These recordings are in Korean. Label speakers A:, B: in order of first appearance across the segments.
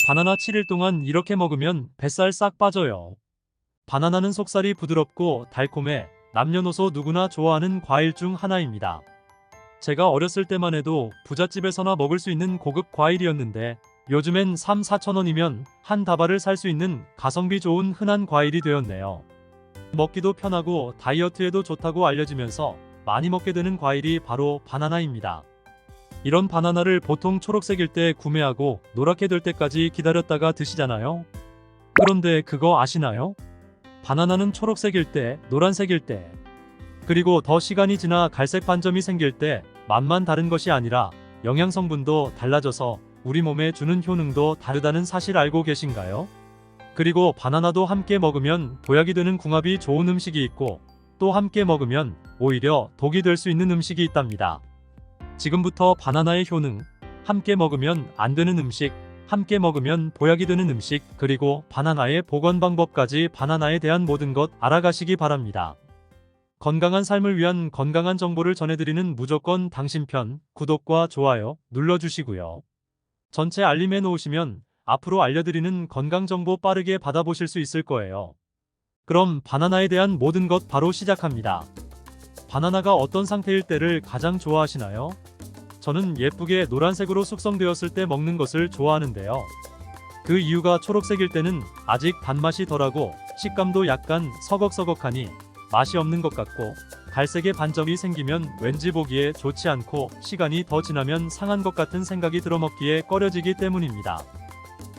A: 바나나 7일 동안 이렇게 먹으면 뱃살 싹 빠져요. 바나나는 속살이 부드럽고 달콤해 남녀노소 누구나 좋아하는 과일 중 하나입니다. 제가 어렸을 때만 해도 부잣집에서나 먹을 수 있는 고급 과일이었는데 요즘엔 3, 4천 원이면 한 다발을 살 수 있는 가성비 좋은 흔한 과일이 되었네요. 먹기도 편하고 다이어트에도 좋다고 알려지면서 많이 먹게 되는 과일이 바로 바나나입니다. 이런 바나나를 보통 초록색일 때 구매하고 노랗게 될 때까지 기다렸다가 드시잖아요. 그런데 그거 아시나요? 바나나는 초록색일 때, 노란색일 때, 그리고 더 시간이 지나 갈색 반점이 생길 때 맛만 다른 것이 아니라 영양 성분도 달라져서 우리 몸에 주는 효능도 다르다는 사실 알고 계신가요? 그리고 바나나도 함께 먹으면 보약이 되는 궁합이 좋은 음식이 있고 또 함께 먹으면 오히려 독이 될 수 있는 음식이 있답니다. 지금부터 바나나의 효능, 함께 먹으면 안 되는 음식, 함께 먹으면 보약이 되는 음식, 그리고 바나나의 보관 방법까지 바나나에 대한 모든 것 알아가시기 바랍니다. 건강한 삶을 위한 건강한 정보를 전해드리는 무조건 당신 편 구독과 좋아요 눌러주시고요. 전체 알림해 놓으시면 앞으로 알려드리는 건강정보 빠르게 받아보실 수 있을 거예요. 그럼 바나나에 대한 모든 것 바로 시작합니다. 바나나가 어떤 상태일 때를 가장 좋아하시나요? 저는 예쁘게 노란색으로 숙성되었을 때 먹는 것을 좋아하는데요. 그 이유가 초록색일 때는 아직 단맛이 덜하고 식감도 약간 서걱서걱하니 맛이 없는 것 같고 갈색의 반점이 생기면 왠지 보기에 좋지 않고 시간이 더 지나면 상한 것 같은 생각이 들어 먹기에 꺼려지기 때문입니다.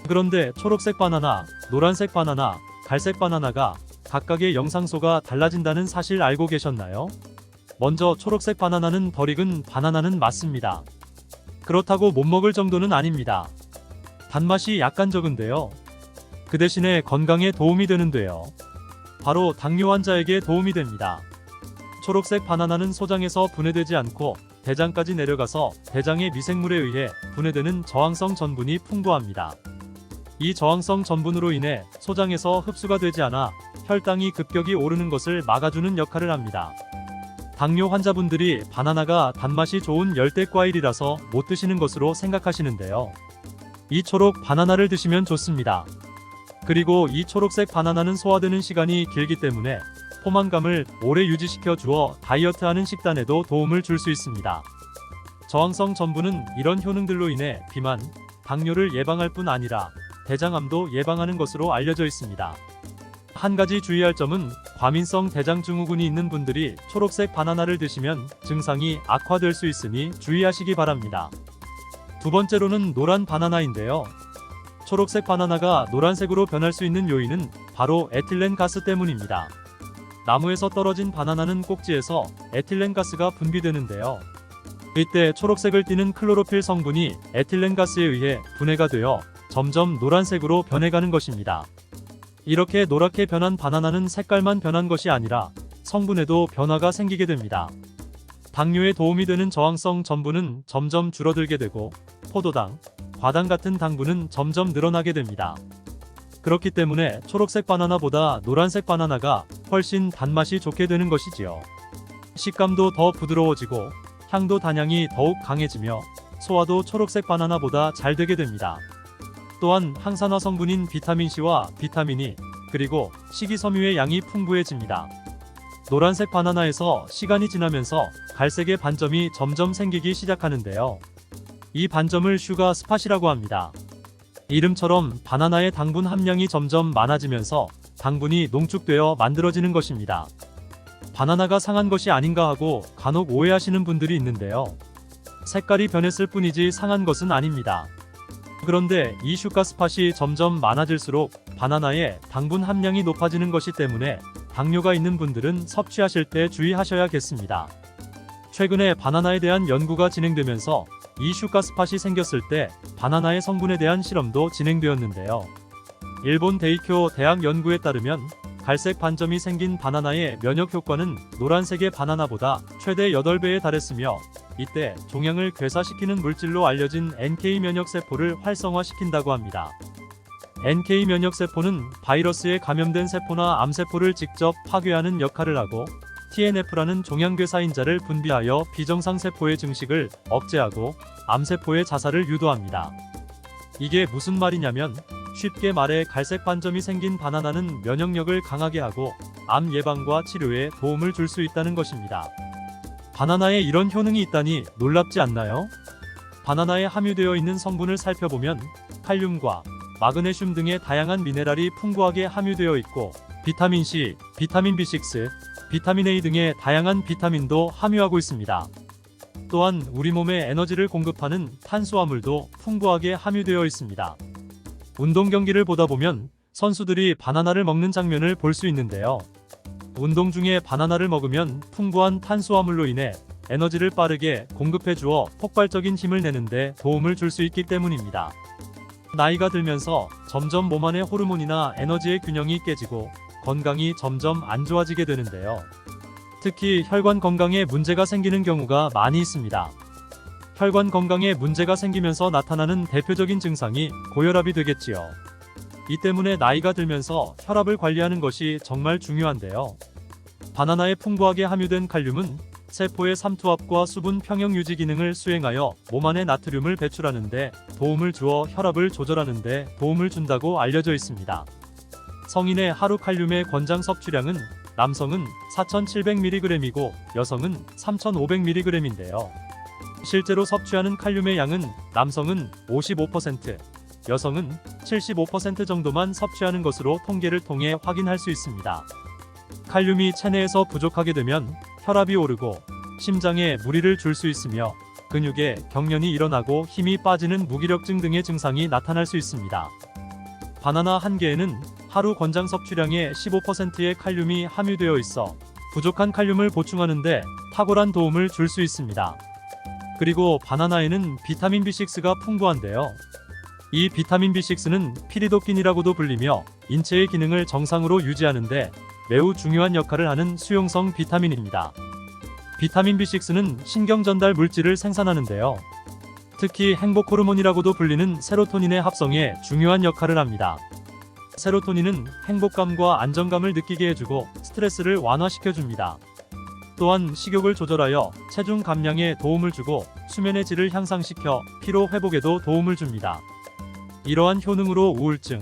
A: 그런데 초록색 바나나, 노란색 바나나, 갈색 바나나가 각각의 영상소가 달라진다는 사실 알고 계셨나요? 먼저 초록색 바나나는 덜 익은 바나나는 맞습니다. 그렇다고 못 먹을 정도는 아닙니다. 단맛이 약간 적은데요. 그 대신에 건강에 도움이 되는데요. 바로 당뇨 환자에게 도움이 됩니다. 초록색 바나나는 소장에서 분해되지 않고 대장까지 내려가서 대장의 미생물에 의해 분해되는 저항성 전분이 풍부합니다. 이 저항성 전분으로 인해 소장에서 흡수가 되지 않아 혈당이 급격히 오르는 것을 막아주는 역할을 합니다. 당뇨 환자분들이 바나나가 단맛이 좋은 열대과일이라서 못 드시는 것으로 생각하시는데요. 이 초록 바나나를 드시면 좋습니다. 그리고 이 초록색 바나나는 소화되는 시간이 길기 때문에 포만감을 오래 유지시켜 주어 다이어트하는 식단에도 도움을 줄 수 있습니다. 저항성 전분은 이런 효능들로 인해 비만, 당뇨를 예방할 뿐 아니라 대장암도 예방하는 것으로 알려져 있습니다. 한 가지 주의할 점은 과민성 대장증후군이 있는 분들이 초록색 바나나를 드시면 증상이 악화될 수 있으니 주의하시기 바랍니다. 두 번째로는 노란 바나나인데요. 초록색 바나나가 노란색으로 변할 수 있는 요인은 바로 에틸렌 가스 때문입니다. 나무에서 떨어진 바나나는 꼭지에서 에틸렌 가스가 분비되는데요. 이때 초록색을 띠는 클로로필 성분이 에틸렌 가스에 의해 분해가 되어 점점 노란색으로 변해가는 것입니다. 이렇게 노랗게 변한 바나나는 색깔만 변한 것이 아니라 성분에도 변화가 생기게 됩니다. 당뇨에 도움이 되는 저항성 전분은 점점 줄어들게 되고 포도당, 과당 같은 당분은 점점 늘어나게 됩니다. 그렇기 때문에 초록색 바나나보다 노란색 바나나가 훨씬 단맛이 좋게 되는 것이지요. 식감도 더 부드러워지고 향도 단향이 더욱 강해지며 소화도 초록색 바나나보다 잘 되게 됩니다. 또한 항산화 성분인 비타민C와 비타민 E, 그리고 식이섬유의 양이 풍부해집니다. 노란색 바나나에서 시간이 지나면서 갈색의 반점이 점점 생기기 시작하는데요. 이 반점을 슈가 스팟이라고 합니다. 이름처럼 바나나의 당분 함량이 점점 많아지면서 당분이 농축되어 만들어지는 것입니다. 바나나가 상한 것이 아닌가 하고 간혹 오해하시는 분들이 있는데요. 색깔이 변했을 뿐이지 상한 것은 아닙니다. 그런데 이 슈가 스팟이 점점 많아질수록 바나나의 당분 함량이 높아지는 것이 때문에 당뇨가 있는 분들은 섭취하실 때 주의하셔야겠습니다. 최근에 바나나에 대한 연구가 진행되면서 이 슈가 스팟이 생겼을 때 바나나의 성분에 대한 실험도 진행되었는데요. 일본 데이쿄 대학 연구에 따르면 갈색 반점이 생긴 바나나의 면역 효과는 노란색의 바나나보다 최대 8배에 달했으며 이때 종양을 괴사시키는 물질로 알려진 NK 면역세포를 활성화시킨다고 합니다. NK 면역세포는 바이러스에 감염된 세포나 암세포를 직접 파괴하는 역할을 하고 TNF라는 종양괴사인자를 분비하여 비정상 세포의 증식을 억제하고 암세포의 자살을 유도합니다. 이게 무슨 말이냐면 쉽게 말해 갈색 반점이 생긴 바나나는 면역력을 강하게 하고 암 예방과 치료에 도움을 줄 수 있다는 것입니다. 바나나에 이런 효능이 있다니 놀랍지 않나요? 바나나에 함유되어 있는 성분을 살펴보면 칼륨과 마그네슘 등의 다양한 미네랄이 풍부하게 함유되어 있고 비타민 C, 비타민 B6, 비타민 A 등의 다양한 비타민도 함유하고 있습니다. 또한 우리 몸에 에너지를 공급하는 탄수화물도 풍부하게 함유되어 있습니다. 운동 경기를 보다 보면 선수들이 바나나를 먹는 장면을 볼 수 있는데요. 운동 중에 바나나를 먹으면 풍부한 탄수화물로 인해 에너지를 빠르게 공급해 주어 폭발적인 힘을 내는데 도움을 줄 수 있기 때문입니다. 나이가 들면서 점점 몸 안의 호르몬이나 에너지의 균형이 깨지고 건강이 점점 안 좋아지게 되는데요. 특히 혈관 건강에 문제가 생기는 경우가 많이 있습니다. 혈관 건강에 문제가 생기면서 나타나는 대표적인 증상이 고혈압이 되겠지요. 이 때문에 나이가 들면서 혈압을 관리하는 것이 정말 중요한데요. 바나나에 풍부하게 함유된 칼륨은 세포의 삼투압과 수분 평형 유지 기능을 수행하여 몸 안에 나트륨을 배출하는데 도움을 주어 혈압을 조절하는 데 도움을 준다고 알려져 있습니다. 성인의 하루 칼륨의 권장 섭취량은 남성은 4,700mg이고 여성은 3,500mg인데요. 실제로 섭취하는 칼륨의 양은 남성은 55%, 여성은 75% 정도만 섭취하는 것으로 통계를 통해 확인할 수 있습니다. 칼륨이 체내에서 부족하게 되면 혈압이 오르고 심장에 무리를 줄 수 있으며 근육에 경련이 일어나고 힘이 빠지는 무기력증 등의 증상이 나타날 수 있습니다. 바나나 한 개에는 하루 권장 섭취량의 15%의 칼륨이 함유되어 있어 부족한 칼륨을 보충하는 데 탁월한 도움을 줄 수 있습니다. 그리고 바나나에는 비타민 B6가 풍부한데요. 이 비타민 B6는 피리도킨이라고도 불리며 인체의 기능을 정상으로 유지하는데 매우 중요한 역할을 하는 수용성 비타민입니다. 비타민 B6는 신경 전달 물질을 생산하는데요. 특히 행복 호르몬이라고도 불리는 세로토닌의 합성에 중요한 역할을 합니다. 세로토닌은 행복감과 안정감을 느끼게 해주고 스트레스를 완화시켜줍니다. 또한 식욕을 조절하여 체중 감량에 도움을 주고 수면의 질을 향상시켜 피로 회복에도 도움을 줍니다. 이러한 효능으로 우울증,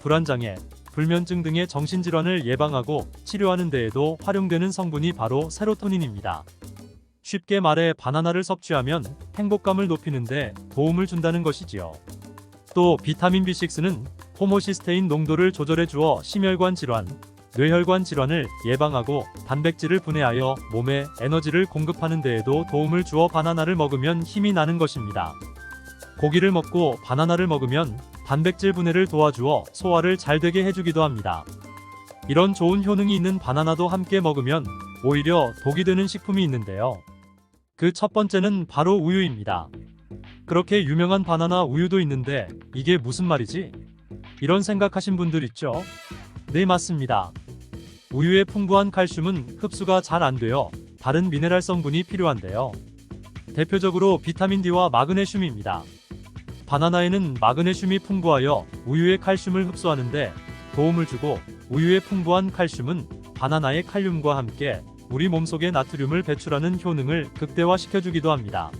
A: 불안장애, 불면증 등의 정신질환을 예방하고 치료하는 데에도 활용되는 성분이 바로 세로토닌입니다. 쉽게 말해 바나나를 섭취하면 행복감을 높이는데 도움을 준다는 것이지요. 또 비타민 B6는 호모시스테인 농도를 조절해 주어 심혈관 질환, 뇌혈관 질환을 예방하고 단백질을 분해하여 몸에 에너지를 공급하는 데에도 도움을 주어 바나나를 먹으면 힘이 나는 것입니다. 고기를 먹고 바나나를 먹으면 단백질 분해를 도와주어 소화를 잘 되게 해주기도 합니다. 이런 좋은 효능이 있는 바나나도 함께 먹으면 오히려 독이 되는 식품이 있는데요. 그 첫 번째는 바로 우유입니다. 그렇게 유명한 바나나 우유도 있는데 이게 무슨 말이지? 이런 생각하신 분들 있죠? 네, 맞습니다. 우유의 풍부한 칼슘은 흡수가 잘 안 되어 다른 미네랄 성분이 필요한데요. 대표적으로 비타민 D와 마그네슘입니다. 바나나에는 마그네슘이 풍부하여 우유의 칼슘을 흡수하는데 도움을 주고 우유의 풍부한 칼슘은 바나나의 칼륨과 함께 우리 몸속의 나트륨을 배출하는 효능을 극대화시켜주기도 합니다.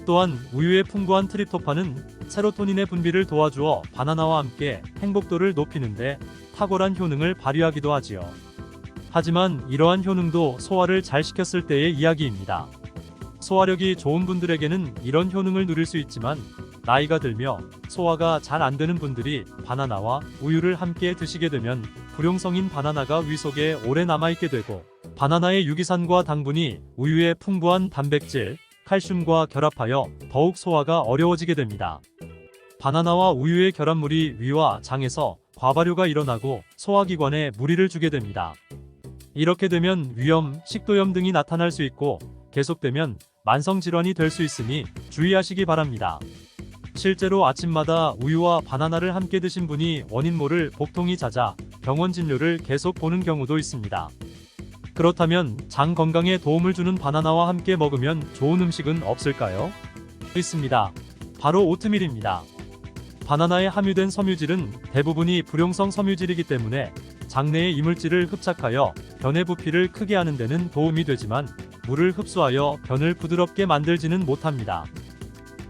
A: 또한 우유의 풍부한 트립토판은 세로토닌의 분비를 도와주어 바나나와 함께 행복도를 높이는데 탁월한 효능을 발휘하기도 하지요. 하지만 이러한 효능도 소화를 잘 시켰을 때의 이야기입니다. 소화력이 좋은 분들에게는 이런 효능을 누릴 수 있지만 나이가 들며 소화가 잘 안 되는 분들이 바나나와 우유를 함께 드시게 되면 불용성인 바나나가 위 속에 오래 남아있게 되고 바나나의 유기산과 당분이 우유의 풍부한 단백질, 칼슘과 결합하여 더욱 소화가 어려워지게 됩니다. 바나나와 우유의 결합물이 위와 장에서 과발효가 일어나고 소화기관에 무리를 주게 됩니다. 이렇게 되면 위염, 식도염 등이 나타날 수 있고 계속되면 만성질환이 될 수 있으니 주의하시기 바랍니다. 실제로 아침마다 우유와 바나나를 함께 드신 분이 원인 모를 복통이 잦아 병원 진료를 계속 보는 경우도 있습니다. 그렇다면 장 건강에 도움을 주는 바나나와 함께 먹으면 좋은 음식은 없을까요? 있습니다. 바로 오트밀입니다. 바나나에 함유된 섬유질은 대부분이 불용성 섬유질이기 때문에 장내의 이물질을 흡착하여 변의 부피를 크게 하는 데는 도움이 되지만 물을 흡수하여 변을 부드럽게 만들지는 못합니다.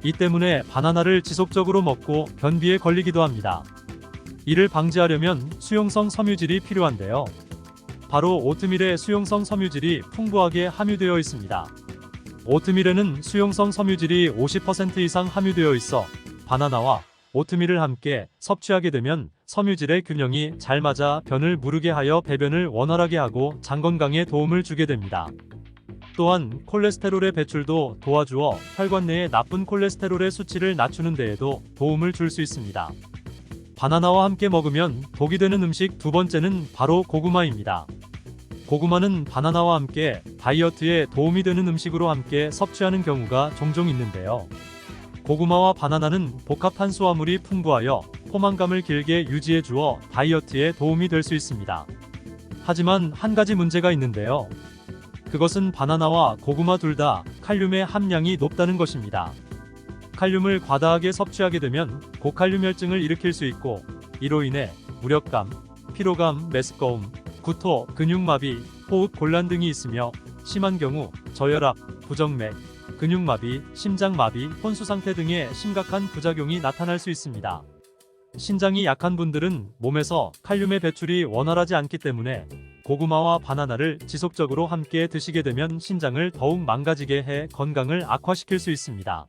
A: 이 때문에 바나나를 지속적으로 먹고 변비에 걸리기도 합니다. 이를 방지하려면 수용성 섬유질이 필요한데요. 바로 오트밀에 수용성 섬유질이 풍부하게 함유되어 있습니다. 오트밀에는 수용성 섬유질이 50% 이상 함유되어 있어 바나나와 오트밀을 함께 섭취하게 되면 섬유질의 균형이 잘 맞아 변을 무르게 하여 배변을 원활하게 하고 장 건강에 도움을 주게 됩니다. 또한 콜레스테롤의 배출도 도와주어 혈관 내의 나쁜 콜레스테롤의 수치를 낮추는 데에도 도움을 줄 수 있습니다. 바나나와 함께 먹으면 독이 되는 음식 두 번째는 바로 고구마입니다. 고구마는 바나나와 함께 다이어트에 도움이 되는 음식으로 함께 섭취하는 경우가 종종 있는데요. 고구마와 바나나는 복합 탄수화물이 풍부하여 포만감을 길게 유지해 주어 다이어트에 도움이 될 수 있습니다. 하지만 한 가지 문제가 있는데요. 그것은 바나나와 고구마 둘 다 칼륨의 함량이 높다는 것입니다. 칼륨을 과다하게 섭취하게 되면 고칼륨혈증을 일으킬 수 있고 이로 인해 무력감, 피로감, 메스꺼움, 구토, 근육마비, 호흡 곤란 등이 있으며 심한 경우 저혈압, 부정맥, 근육마비, 심장마비, 혼수상태 등의 심각한 부작용이 나타날 수 있습니다. 신장이 약한 분들은 몸에서 칼륨의 배출이 원활하지 않기 때문에 고구마와 바나나를 지속적으로 함께 드시게 되면 신장을 더욱 망가지게 해 건강을 악화시킬 수 있습니다.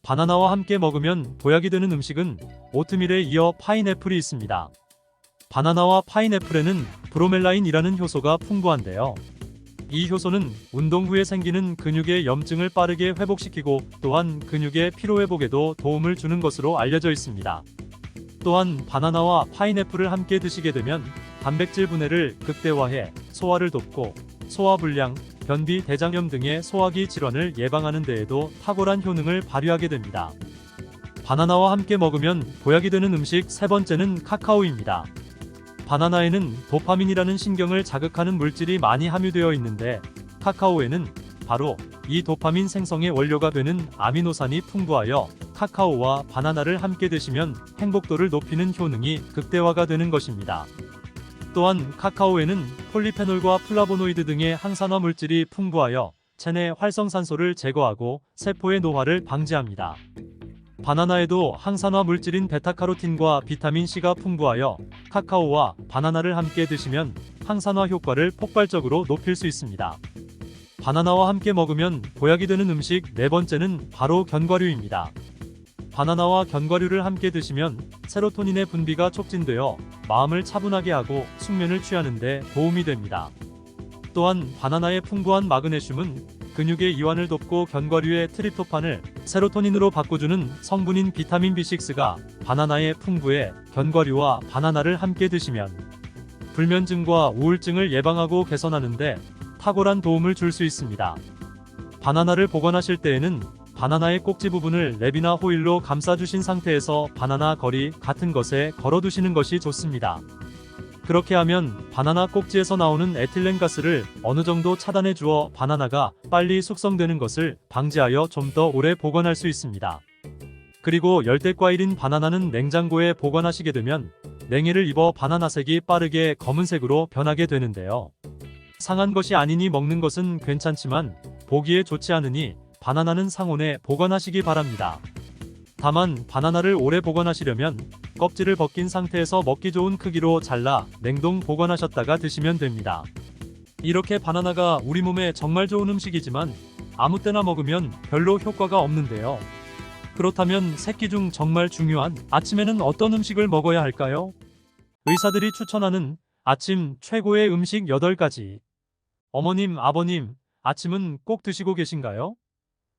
A: 바나나와 함께 먹으면 보약이 되는 음식은 오트밀에 이어 파인애플이 있습니다. 바나나와 파인애플에는 브로멜라인이라는 효소가 풍부한데요. 이 효소는 운동 후에 생기는 근육의 염증을 빠르게 회복시키고 또한 근육의 피로회복에도 도움을 주는 것으로 알려져 있습니다. 또한 바나나와 파인애플을 함께 드시게 되면 단백질 분해를 극대화해 소화를 돕고 소화불량, 변비, 대장염 등의 소화기 질환을 예방하는 데에도 탁월한 효능을 발휘하게 됩니다. 바나나와 함께 먹으면 보약이 되는 음식 세 번째는 카카오입니다. 바나나에는 도파민이라는 신경을 자극하는 물질이 많이 함유되어 있는데 카카오에는 바로 이 도파민 생성의 원료가 되는 아미노산이 풍부하여 카카오와 바나나를 함께 드시면 행복도를 높이는 효능이 극대화가 되는 것입니다. 또한 카카오에는 폴리페놀과 플라보노이드 등의 항산화 물질이 풍부하여 체내 활성산소를 제거하고 세포의 노화를 방지합니다. 바나나에도 항산화 물질인 베타카로틴과 비타민C가 풍부하여 카카오와 바나나를 함께 드시면 항산화 효과를 폭발적으로 높일 수 있습니다. 바나나와 함께 먹으면 보약이 되는 음식 네 번째는 바로 견과류입니다. 바나나와 견과류를 함께 드시면 세로토닌의 분비가 촉진되어 마음을 차분하게 하고 숙면을 취하는 데 도움이 됩니다. 또한 바나나의 풍부한 마그네슘은 근육의 이완을 돕고 견과류의 트립토판을 세로토닌으로 바꿔주는 성분인 비타민 B6가 바나나에 풍부해 견과류와 바나나를 함께 드시면 불면증과 우울증을 예방하고 개선하는 데 탁월한 도움을 줄 수 있습니다. 바나나를 보관하실 때에는 바나나의 꼭지 부분을 랩이나 호일로 감싸주신 상태에서 바나나 거리 같은 것에 걸어두시는 것이 좋습니다. 그렇게 하면 바나나 꼭지에서 나오는 에틸렌가스를 어느 정도 차단해 주어 바나나가 빨리 숙성되는 것을 방지하여 좀 더 오래 보관할 수 있습니다. 그리고 열대과일인 바나나는 냉장고에 보관하시게 되면 냉해를 입어 바나나색이 빠르게 검은색으로 변하게 되는데요. 상한 것이 아니니 먹는 것은 괜찮지만 보기에 좋지 않으니 바나나는 상온에 보관하시기 바랍니다. 다만 바나나를 오래 보관하시려면 껍질을 벗긴 상태에서 먹기 좋은 크기로 잘라 냉동 보관하셨다가 드시면 됩니다. 이렇게 바나나가 우리 몸에 정말 좋은 음식이지만 아무 때나 먹으면 별로 효과가 없는데요. 그렇다면 세끼 중 정말 중요한 아침에는 어떤 음식을 먹어야 할까요? 의사들이 추천하는 아침 최고의 음식 8가지. 어머님, 아버님, 아침은 꼭 드시고 계신가요?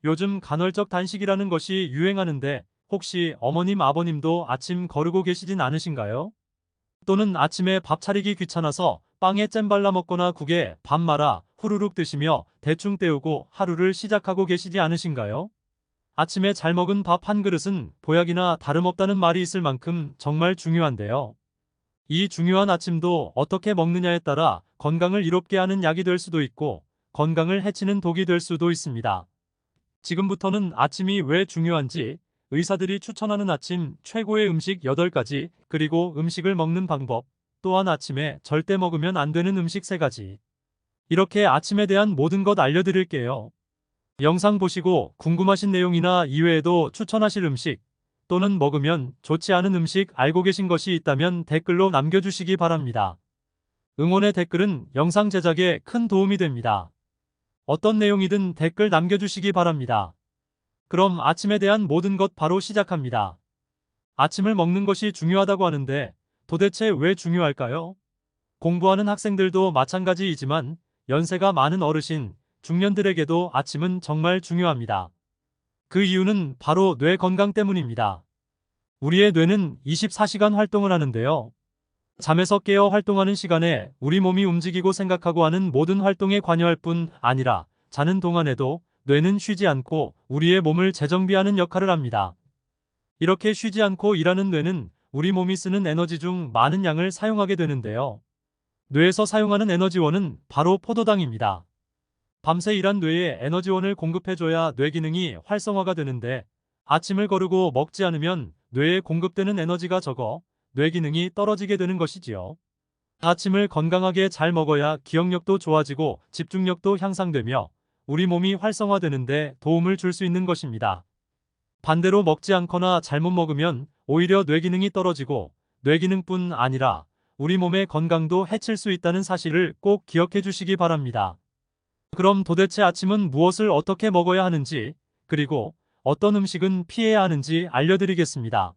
A: 요즘 간헐적 단식이라는 것이 유행하는데 혹시 어머님, 아버님도 아침 거르고 계시진 않으신가요? 또는 아침에 밥 차리기 귀찮아서 빵에 잼 발라 먹거나 국에 밥 말아 후루룩 드시며 대충 때우고 하루를 시작하고 계시지 않으신가요? 아침에 잘 먹은 밥 한 그릇은 보약이나 다름없다는 말이 있을 만큼 정말 중요한데요. 이 중요한 아침도 어떻게 먹느냐에 따라 건강을 이롭게 하는 약이 될 수도 있고 건강을 해치는 독이 될 수도 있습니다. 지금부터는 아침이 왜 중요한지, 의사들이 추천하는 아침 최고의 음식 8가지, 그리고 음식을 먹는 방법, 또한 아침에 절대 먹으면 안 되는 음식 3가지. 이렇게 아침에 대한 모든 것 알려드릴게요. 영상 보시고 궁금하신 내용이나 이외에도 추천하실 음식 또는 먹으면 좋지 않은 음식 알고 계신 것이 있다면 댓글로 남겨주시기 바랍니다. 응원의 댓글은 영상 제작에 큰 도움이 됩니다. 어떤 내용이든 댓글 남겨주시기 바랍니다. 그럼 아침에 대한 모든 것 바로 시작합니다. 아침을 먹는 것이 중요하다고 하는데 도대체 왜 중요할까요? 공부하는 학생들도 마찬가지이지만 연세가 많은 어르신, 중년들에게도 아침은 정말 중요합니다. 그 이유는 바로 뇌 건강 때문입니다. 우리의 뇌는 24시간 활동을 하는데요. 잠에서 깨어 활동하는 시간에 우리 몸이 움직이고 생각하고 하는 모든 활동에 관여할 뿐 아니라 자는 동안에도 뇌는 쉬지 않고 우리의 몸을 재정비하는 역할을 합니다. 이렇게 쉬지 않고 일하는 뇌는 우리 몸이 쓰는 에너지 중 많은 양을 사용하게 되는데요. 뇌에서 사용하는 에너지원은 바로 포도당입니다. 밤새 일한 뇌에 에너지원을 공급해줘야 뇌 기능이 활성화가 되는데 아침을 거르고 먹지 않으면 뇌에 공급되는 에너지가 적어 뇌 기능이 떨어지게 되는 것이지요. 아침을 건강하게 잘 먹어야 기억력도 좋아지고 집중력도 향상되며 우리 몸이 활성화되는데 도움을 줄 수 있는 것입니다. 반대로 먹지 않거나 잘못 먹으면 오히려 뇌 기능이 떨어지고 뇌 기능뿐 아니라 우리 몸의 건강도 해칠 수 있다는 사실을 꼭 기억해 주시기 바랍니다. 그럼 도대체 아침은 무엇을 어떻게 먹어야 하는지, 그리고 어떤 음식은 피해야 하는지 알려드리겠습니다.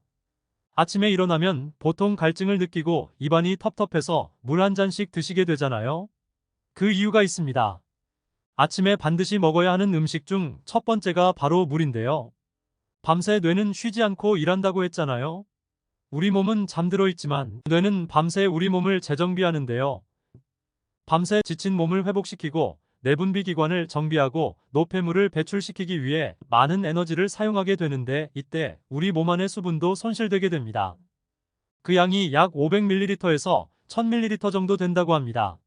A: 아침에 일어나면 보통 갈증을 느끼고 입안이 텁텁해서 물 한 잔씩 드시게 되잖아요. 그 이유가 있습니다. 아침에 반드시 먹어야 하는 음식 중 첫 번째가 바로 물인데요. 밤새 뇌는 쉬지 않고 일한다고 했잖아요. 우리 몸은 잠들어 있지만 뇌는 밤새 우리 몸을 재정비하는데요. 밤새 지친 몸을 회복시키고 내분비 기관을 정비하고 노폐물을 배출시키기 위해 많은 에너지를 사용하게 되는데 이때 우리 몸 안의 수분도 손실되게 됩니다. 그 양이 약 500ml에서 1000ml 정도 된다고 합니다.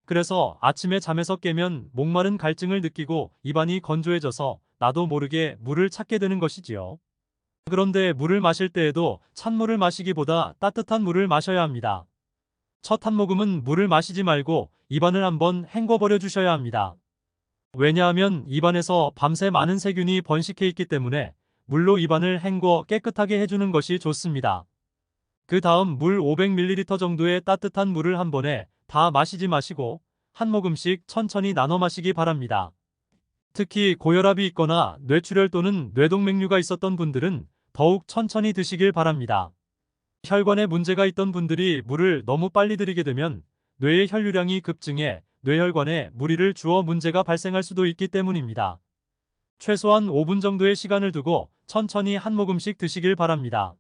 A: 그래서 아침에 잠에서 깨면 목마른 갈증을 느끼고 입안이 건조해져서 나도 모르게 물을 찾게 되는 것이지요. 그런데 물을 마실 때에도 찬물을 마시기보다 따뜻한 물을 마셔야 합니다. 첫 한 모금은 물을 마시지 말고 입안을 한번 헹궈버려 주셔야 합니다. 왜냐하면 입안에서 밤새 많은 세균이 번식해 있기 때문에 물로 입안을 헹궈 깨끗하게 해주는 것이 좋습니다. 그 다음 물 500ml 정도의 따뜻한 물을 한 번에 다 마시지 마시고 한 모금씩 천천히 나눠 마시기 바랍니다. 특히 고혈압이 있거나 뇌출혈 또는 뇌동맥류가 있었던 분들은 더욱 천천히 드시길 바랍니다. 혈관에 문제가 있던 분들이 물을 너무 빨리 들이게 되면 뇌의 혈류량이 급증해 뇌혈관에 무리를 주어 문제가 발생할 수도 있기 때문입니다. 최소한 5분 정도의 시간을 두고 천천히 한 모금씩 드시길 바랍니다.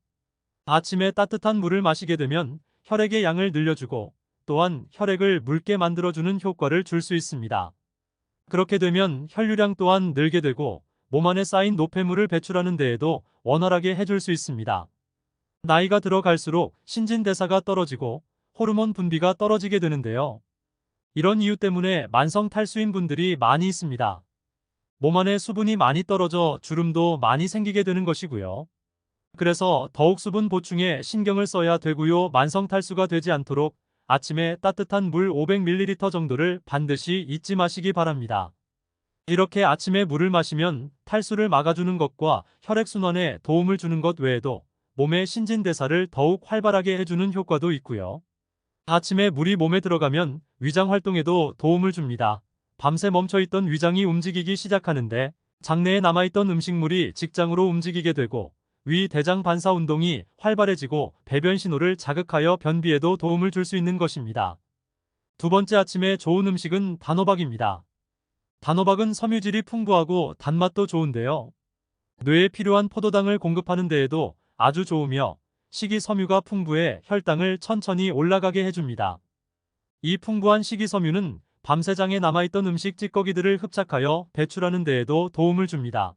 A: 아침에 따뜻한 물을 마시게 되면 혈액의 양을 늘려주고 또한 혈액을 묽게 만들어주는 효과를 줄 수 있습니다. 그렇게 되면 혈류량 또한 늘게 되고 몸 안에 쌓인 노폐물을 배출하는 데에도 원활하게 해줄 수 있습니다. 나이가 들어갈수록 신진대사가 떨어지고 호르몬 분비가 떨어지게 되는데요. 이런 이유 때문에 만성 탈수인 분들이 많이 있습니다. 몸 안에 수분이 많이 떨어져 주름도 많이 생기게 되는 것이고요. 그래서 더욱 수분 보충에 신경을 써야 되고요. 만성 탈수가 되지 않도록 아침에 따뜻한 물 500ml 정도를 반드시 잊지 마시기 바랍니다. 이렇게 아침에 물을 마시면 탈수를 막아주는 것과 혈액순환에 도움을 주는 것 외에도 몸의 신진대사를 더욱 활발하게 해주는 효과도 있고요. 아침에 물이 몸에 들어가면 위장 활동에도 도움을 줍니다. 밤새 멈춰있던 위장이 움직이기 시작하는데 장내에 남아있던 음식물이 직장으로 움직이게 되고 위 대장 반사 운동이 활발해지고 배변 신호를 자극하여 변비에도 도움을 줄 수 있는 것입니다. 두 번째 아침에 좋은 음식은 단호박입니다. 단호박은 섬유질이 풍부하고 단맛도 좋은데요. 뇌에 필요한 포도당을 공급하는 데에도 아주 좋으며 식이섬유가 풍부해 혈당을 천천히 올라가게 해줍니다. 이 풍부한 식이섬유는 밤새장에 남아있던 음식 찌꺼기들을 흡착하여 배출하는 데에도 도움을 줍니다.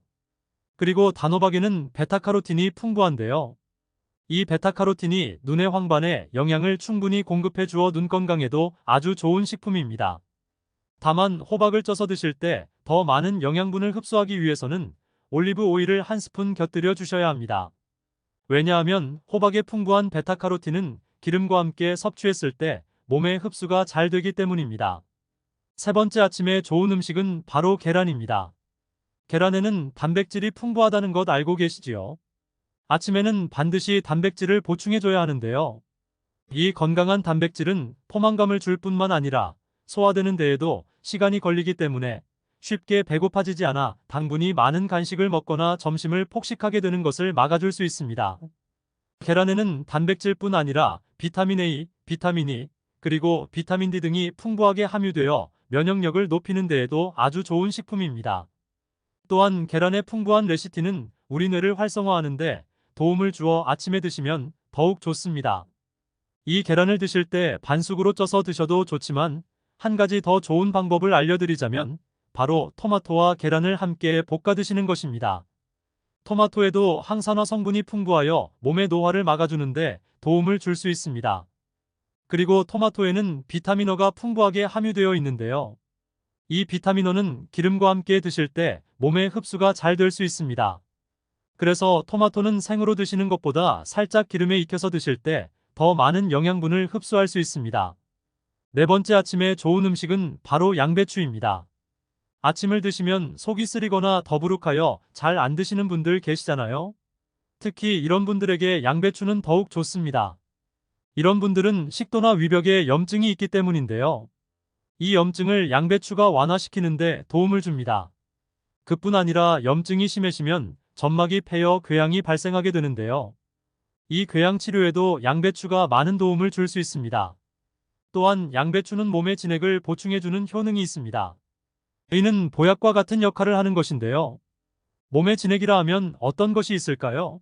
A: 그리고 단호박에는 베타카로틴이 풍부한데요. 이 베타카로틴이 눈의 황반에 영양을 충분히 공급해 주어 눈 건강에도 아주 좋은 식품입니다. 다만 호박을 쪄서 드실 때 더 많은 영양분을 흡수하기 위해서는 올리브 오일을 한 스푼 곁들여 주셔야 합니다. 왜냐하면 호박의 풍부한 베타카로틴은 기름과 함께 섭취했을 때 몸에 흡수가 잘 되기 때문입니다. 세 번째 아침에 좋은 음식은 바로 계란입니다. 계란에는 단백질이 풍부하다는 것 알고 계시지요? 아침에는 반드시 단백질을 보충해줘야 하는데요. 이 건강한 단백질은 포만감을 줄 뿐만 아니라 소화되는 데에도 시간이 걸리기 때문에 쉽게 배고파지지 않아 당분이 많은 간식을 먹거나 점심을 폭식하게 되는 것을 막아줄 수 있습니다. 계란에는 단백질뿐 아니라 비타민 A, 비타민 E, 그리고 비타민 D 등이 풍부하게 함유되어 면역력을 높이는 데에도 아주 좋은 식품입니다. 또한 계란의 풍부한 레시틴은 우리 뇌를 활성화하는데 도움을 주어 아침에 드시면 더욱 좋습니다. 이 계란을 드실 때 반숙으로 쪄서 드셔도 좋지만 한 가지 더 좋은 방법을 알려드리자면 바로 토마토와 계란을 함께 볶아 드시는 것입니다. 토마토에도 항산화 성분이 풍부하여 몸의 노화를 막아주는데 도움을 줄 수 있습니다. 그리고 토마토에는 비타민어가 풍부하게 함유되어 있는데요. 이 비타민어는 기름과 함께 드실 때 몸에 흡수가 잘 될 수 있습니다. 그래서 토마토는 생으로 드시는 것보다 살짝 기름에 익혀서 드실 때 더 많은 영양분을 흡수할 수 있습니다. 네 번째 아침에 좋은 음식은 바로 양배추입니다. 아침을 드시면 속이 쓰리거나 더부룩하여 잘 안 드시는 분들 계시잖아요. 특히 이런 분들에게 양배추는 더욱 좋습니다. 이런 분들은 식도나 위벽에 염증이 있기 때문인데요. 이 염증을 양배추가 완화시키는데 도움을 줍니다. 그뿐 아니라 염증이 심해지면 점막이 패여 궤양이 발생하게 되는데요. 이 궤양 치료에도 양배추가 많은 도움을 줄 수 있습니다. 또한 양배추는 몸의 진액을 보충해주는 효능이 있습니다. 이는 보약과 같은 역할을 하는 것인데요. 몸의 진액이라 하면 어떤 것이 있을까요?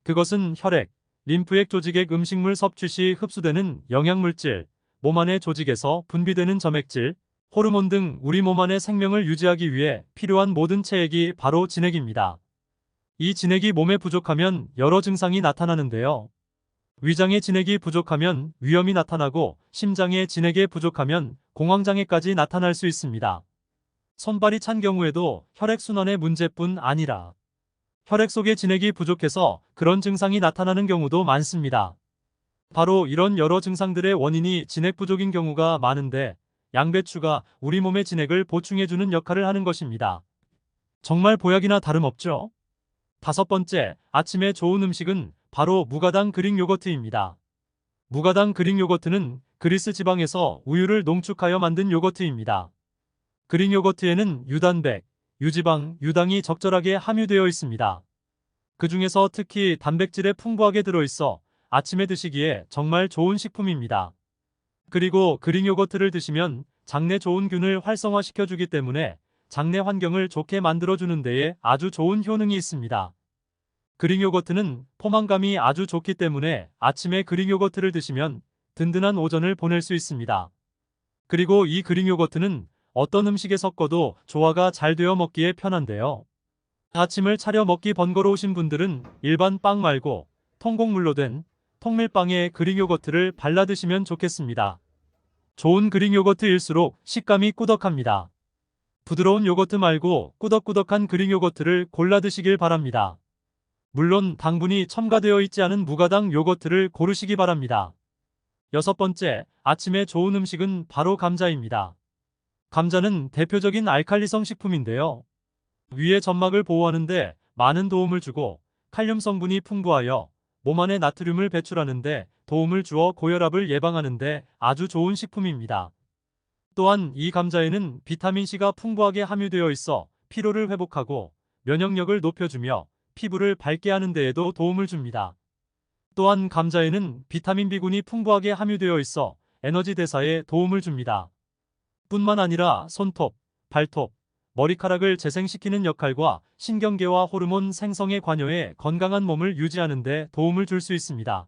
A: 그것은 혈액, 림프액 조직액 음식물 섭취 시 흡수되는 영양물질, 몸 안의 조직에서 분비되는 점액질, 호르몬 등 우리 몸 안의 생명을 유지하기 위해 필요한 모든 체액이 바로 진액입니다. 이 진액이 몸에 부족하면 여러 증상이 나타나는데요. 위장의 진액이 부족하면 위염이 나타나고 심장의 진액이 부족하면 공황장애까지 나타날 수 있습니다. 손발이 찬 경우에도 혈액순환의 문제뿐 아니라 혈액 속의 진액이 부족해서 그런 증상이 나타나는 경우도 많습니다. 바로 이런 여러 증상들의 원인이 진액 부족인 경우가 많은데 양배추가 우리 몸의 진액을 보충해주는 역할을 하는 것입니다. 정말 보약이나 다름없죠? 다섯 번째, 아침에 좋은 음식은 바로 무가당 그릭 요거트입니다. 무가당 그릭 요거트는 그리스 지방에서 우유를 농축하여 만든 요거트입니다. 그릭 요거트에는 유단백, 유지방, 유당이 적절하게 함유되어 있습니다. 그 중에서 특히 단백질에 풍부하게 들어있어 아침에 드시기에 정말 좋은 식품입니다. 그리고 그릭 요거트를 드시면 장내 좋은 균을 활성화시켜주기 때문에 장내 환경을 좋게 만들어주는 데에 아주 좋은 효능이 있습니다. 그릭 요거트는 포만감이 아주 좋기 때문에 아침에 그릭 요거트를 드시면 든든한 오전을 보낼 수 있습니다. 그리고 이 그릭 요거트는 어떤 음식에 섞어도 조화가 잘 되어 먹기에 편한데요. 아침을 차려 먹기 번거로우신 분들은 일반 빵 말고 통곡물로 된 통밀빵에 그릭 요거트를 발라 드시면 좋겠습니다. 좋은 그릭 요거트일수록 식감이 꾸덕합니다. 부드러운 요거트 말고 꾸덕꾸덕한 그릭 요거트를 골라 드시길 바랍니다. 물론 당분이 첨가되어 있지 않은 무가당 요거트를 고르시기 바랍니다. 여섯 번째, 아침에 좋은 음식은 바로 감자입니다. 감자는 대표적인 알칼리성 식품인데요. 위의 점막을 보호하는데 많은 도움을 주고 칼륨 성분이 풍부하여 몸 안에 나트륨을 배출하는데 도움을 주어 고혈압을 예방하는데 아주 좋은 식품입니다. 또한 이 감자에는 비타민C가 풍부하게 함유되어 있어 피로를 회복하고 면역력을 높여주며 피부를 밝게 하는 데에도 도움을 줍니다. 또한 감자에는 비타민 B군이 풍부하게 함유되어 있어 에너지 대사에 도움을 줍니다. 뿐만 아니라 손톱, 발톱, 머리카락을 재생시키는 역할과 신경계와 호르몬 생성에 관여해 건강한 몸을 유지하는 데 도움을 줄 수 있습니다.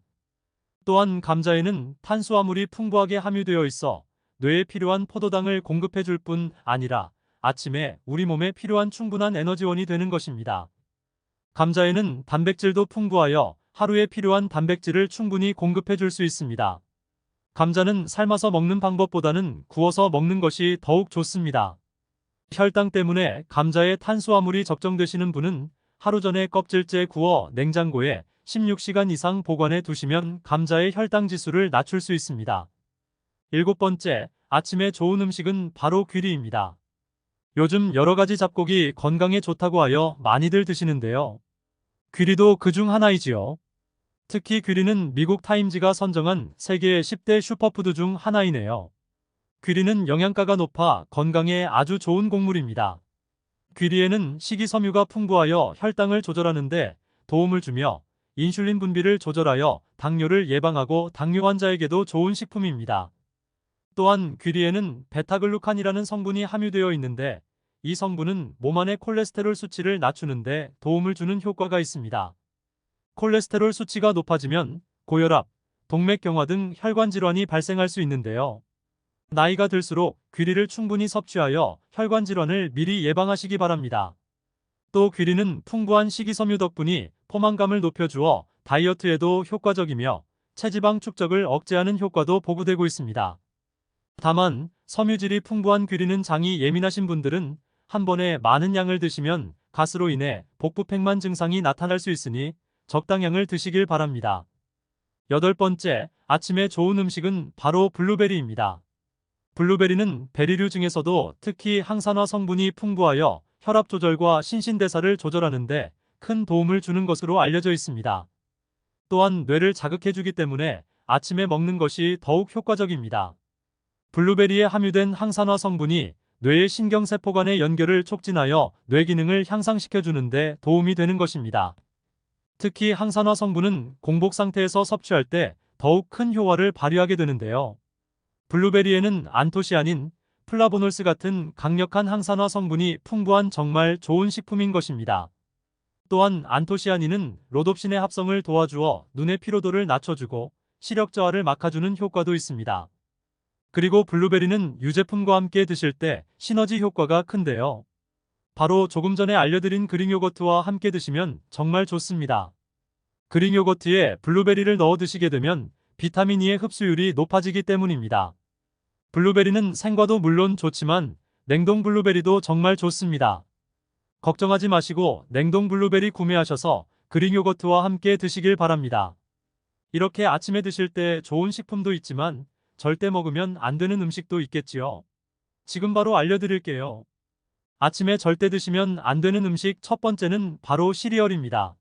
A: 또한 감자에는 탄수화물이 풍부하게 함유되어 있어 뇌에 필요한 포도당을 공급해 줄 뿐 아니라 아침에 우리 몸에 필요한 충분한 에너지원이 되는 것입니다. 감자에는 단백질도 풍부하여 하루에 필요한 단백질을 충분히 공급해 줄 수 있습니다. 감자는 삶아서 먹는 방법보다는 구워서 먹는 것이 더욱 좋습니다. 혈당 때문에 감자에 탄수화물이 적정되시는 분은 하루 전에 껍질째 구워 냉장고에 16시간 이상 보관해 두시면 감자의 혈당 지수를 낮출 수 있습니다. 일곱 번째, 아침에 좋은 음식은 바로 귀리입니다. 요즘 여러 가지 잡곡이 건강에 좋다고 하여 많이들 드시는데요. 귀리도 그중 하나이지요. 특히 귀리는 미국 타임지가 선정한 세계 10대 슈퍼푸드 중 하나이네요. 귀리는 영양가가 높아 건강에 아주 좋은 곡물입니다. 귀리에는 식이섬유가 풍부하여 혈당을 조절하는데 도움을 주며 인슐린 분비를 조절하여 당뇨를 예방하고 당뇨 환자에게도 좋은 식품입니다. 또한 귀리에는 베타글루칸이라는 성분이 함유되어 있는데 이 성분은 몸 안의 콜레스테롤 수치를 낮추는데 도움을 주는 효과가 있습니다. 콜레스테롤 수치가 높아지면 고혈압, 동맥경화 등 혈관 질환이 발생할 수 있는데요. 나이가 들수록 귀리를 충분히 섭취하여 혈관 질환을 미리 예방하시기 바랍니다. 또 귀리는 풍부한 식이섬유 덕분이 포만감을 높여주어 다이어트에도 효과적이며 체지방 축적을 억제하는 효과도 보고되고 있습니다. 다만 섬유질이 풍부한 귀리는 장이 예민하신 분들은 한 번에 많은 양을 드시면 가스로 인해 복부팽만 증상이 나타날 수 있으니 적당량을 드시길 바랍니다. 8번째, 아침에 좋은 음식은 바로 블루베리입니다. 블루베리는 베리류 중에서도 특히 항산화 성분이 풍부하여 혈압 조절과 신진대사를 조절하는데 큰 도움을 주는 것으로 알려져 있습니다. 또한 뇌를 자극해주기 때문에 아침에 먹는 것이 더욱 효과적입니다. 블루베리에 함유된 항산화 성분이 뇌의 신경세포 간의 연결을 촉진하여 뇌 기능을 향상시켜주는데 도움이 되는 것입니다. 특히 항산화 성분은 공복 상태에서 섭취할 때 더욱 큰 효과를 발휘하게 되는데요. 블루베리에는 안토시아닌, 플라보놀스 같은 강력한 항산화 성분이 풍부한 정말 좋은 식품인 것입니다. 또한 안토시아닌은 로놉신의 합성을 도와주어 눈의 피로도를 낮춰주고 시력 저하를 막아주는 효과도 있습니다. 그리고 블루베리는 유제품과 함께 드실 때 시너지 효과가 큰데요. 바로 조금 전에 알려드린 그릭 요거트와 함께 드시면 정말 좋습니다. 그릭 요거트에 블루베리를 넣어 드시게 되면 비타민 E의 흡수율이 높아지기 때문입니다. 블루베리는 생과도 물론 좋지만 냉동 블루베리도 정말 좋습니다. 걱정하지 마시고 냉동 블루베리 구매하셔서 그릭 요거트와 함께 드시길 바랍니다. 이렇게 아침에 드실 때 좋은 식품도 있지만 절대 먹으면 안 되는 음식도 있겠지요. 지금 바로 알려드릴게요. 아침에 절대 드시면 안 되는 음식 첫 번째는 바로 시리얼입니다.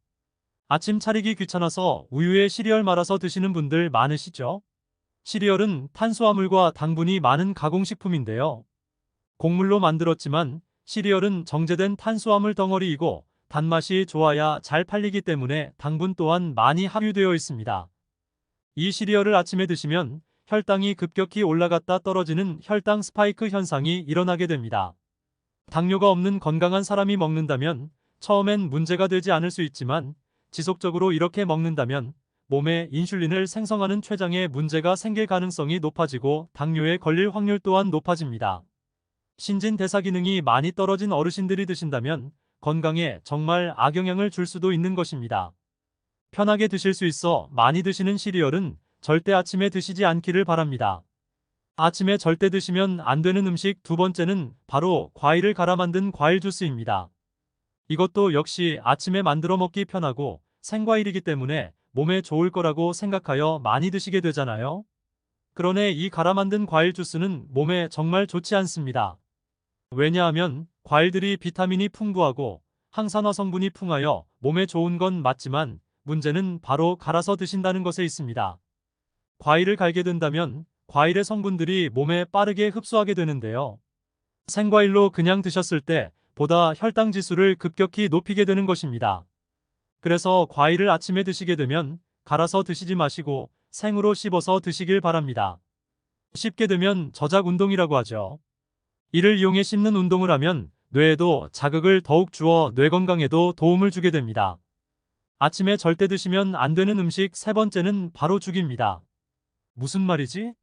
A: 아침 차리기 귀찮아서 우유에 시리얼 말아서 드시는 분들 많으시죠? 시리얼은 탄수화물과 당분이 많은 가공식품인데요. 곡물로 만들었지만 시리얼은 정제된 탄수화물 덩어리이고 단맛이 좋아야 잘 팔리기 때문에 당분 또한 많이 함유되어 있습니다. 이 시리얼을 아침에 드시면 혈당이 급격히 올라갔다 떨어지는 혈당 스파이크 현상이 일어나게 됩니다. 당뇨가 없는 건강한 사람이 먹는다면 처음엔 문제가 되지 않을 수 있지만 지속적으로 이렇게 먹는다면 몸에 인슐린을 생성하는 췌장에 문제가 생길 가능성이 높아지고 당뇨에 걸릴 확률 또한 높아집니다. 신진대사 기능이 많이 떨어진 어르신들이 드신다면 건강에 정말 악영향을 줄 수도 있는 것입니다. 편하게 드실 수 있어 많이 드시는 시리얼은 절대 아침에 드시지 않기를 바랍니다. 아침에 절대 드시면 안 되는 음식 두 번째는 바로 과일을 갈아 만든 과일 주스입니다. 이것도 역시 아침에 만들어 먹기 편하고 생과일이기 때문에 몸에 좋을 거라고 생각하여 많이 드시게 되잖아요. 그러나 이 갈아 만든 과일 주스는 몸에 정말 좋지 않습니다. 왜냐하면 과일들이 비타민이 풍부하고 항산화 성분이 풍하여 몸에 좋은 건 맞지만 문제는 바로 갈아서 드신다는 것에 있습니다. 과일을 갈게 된다면 과일의 성분들이 몸에 빠르게 흡수하게 되는데요. 생과일로 그냥 드셨을 때 보다 혈당 지수를 급격히 높이게 되는 것입니다. 그래서 과일을 아침에 드시게 되면 갈아서 드시지 마시고 생으로 씹어서 드시길 바랍니다. 씹게 되면 저작 운동이라고 하죠. 이를 이용해 씹는 운동을 하면 뇌에도 자극을 더욱 주어 뇌 건강에도 도움을 주게 됩니다. 아침에 절대 드시면 안 되는 음식 세 번째는 바로 죽입니다. 무슨 말이지?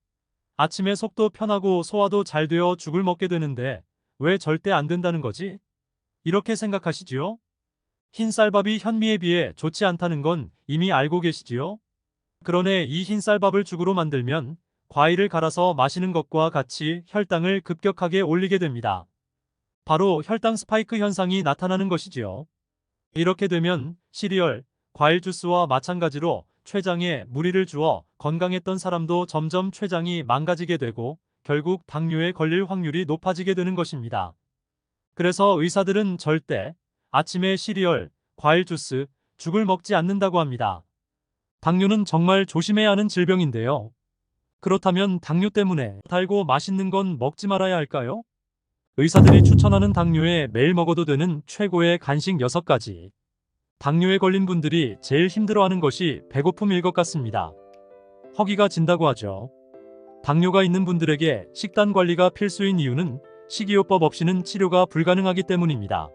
A: 아침에 속도 편하고 소화도 잘 되어 죽을 먹게 되는데 왜 절대 안 된다는 거지? 이렇게 생각하시지요? 흰 쌀밥이 현미에 비해 좋지 않다는 건 이미 알고 계시지요? 그러네 이 흰 쌀밥을 죽으로 만들면 과일을 갈아서 마시는 것과 같이 혈당을 급격하게 올리게 됩니다. 바로 혈당 스파이크 현상이 나타나는 것이지요. 이렇게 되면 시리얼, 과일 주스와 마찬가지로 췌장에 무리를 주어 건강했던 사람도 점점 췌장이 망가지게 되고 결국 당뇨에 걸릴 확률이 높아지게 되는 것입니다. 그래서 의사들은 절대 아침에 시리얼, 과일 주스, 죽을 먹지 않는다고 합니다. 당뇨는 정말 조심해야 하는 질병인데요. 그렇다면 당뇨 때문에 달고 맛있는 건 먹지 말아야 할까요? 의사들이 추천하는 당뇨에 매일 먹어도 되는 최고의 간식 6가지. 당뇨에 걸린 분들이 제일 힘들어하는 것이 배고픔일 것 같습니다. 허기가 진다고 하죠. 당뇨가 있는 분들에게 식단 관리가 필수인 이유는 식이요법 없이는 치료가 불가능하기 때문입니다.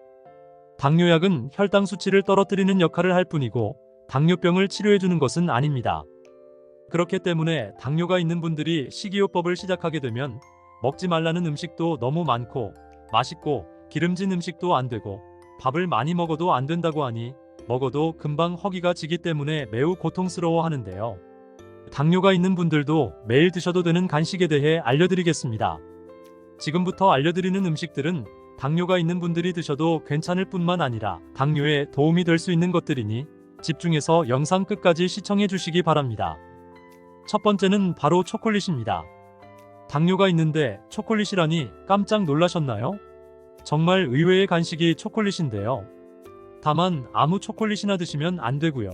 A: 당뇨약은 혈당 수치를 떨어뜨리는 역할을 할 뿐이고 당뇨병을 치료해주는 것은 아닙니다. 그렇기 때문에 당뇨가 있는 분들이 식이요법을 시작하게 되면 먹지 말라는 음식도 너무 많고 맛있고 기름진 음식도 안 되고 밥을 많이 먹어도 안 된다고 하니 먹어도 금방 허기가 지기 때문에 매우 고통스러워 하는데요. 당뇨가 있는 분들도 매일 드셔도 되는 간식에 대해 알려드리겠습니다. 지금부터 알려드리는 음식들은 당뇨가 있는 분들이 드셔도 괜찮을 뿐만 아니라 당뇨에 도움이 될 수 있는 것들이니 집중해서 영상 끝까지 시청해 주시기 바랍니다. 첫 번째는 바로 초콜릿입니다. 당뇨가 있는데 초콜릿이라니 깜짝 놀라셨나요? 정말 의외의 간식이 초콜릿인데요. 다만 아무 초콜릿이나 드시면 안 되고요.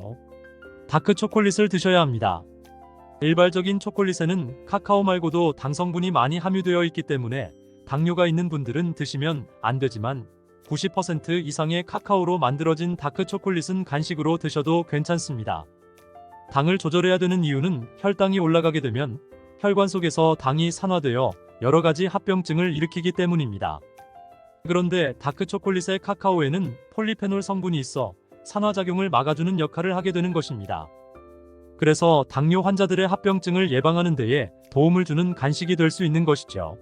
A: 다크 초콜릿을 드셔야 합니다. 일반적인 초콜릿에는 카카오 말고도 당 성분이 많이 함유되어 있기 때문에 당뇨가 있는 분들은 드시면 안 되지만 90% 이상의 카카오로 만들어진 다크 초콜릿은 간식으로 드셔도 괜찮습니다. 당을 조절해야 되는 이유는 혈당이 올라가게 되면 혈관 속에서 당이 산화되어 여러 가지 합병증을 일으키기 때문입니다. 그런데 다크 초콜릿의 카카오에는 폴리페놀 성분이 있어 산화작용을 막아주는 역할을 하게 되는 것입니다. 그래서 당뇨 환자들의 합병증을 예방하는 데에 도움을 주는 간식이 될 수 있는 것이죠.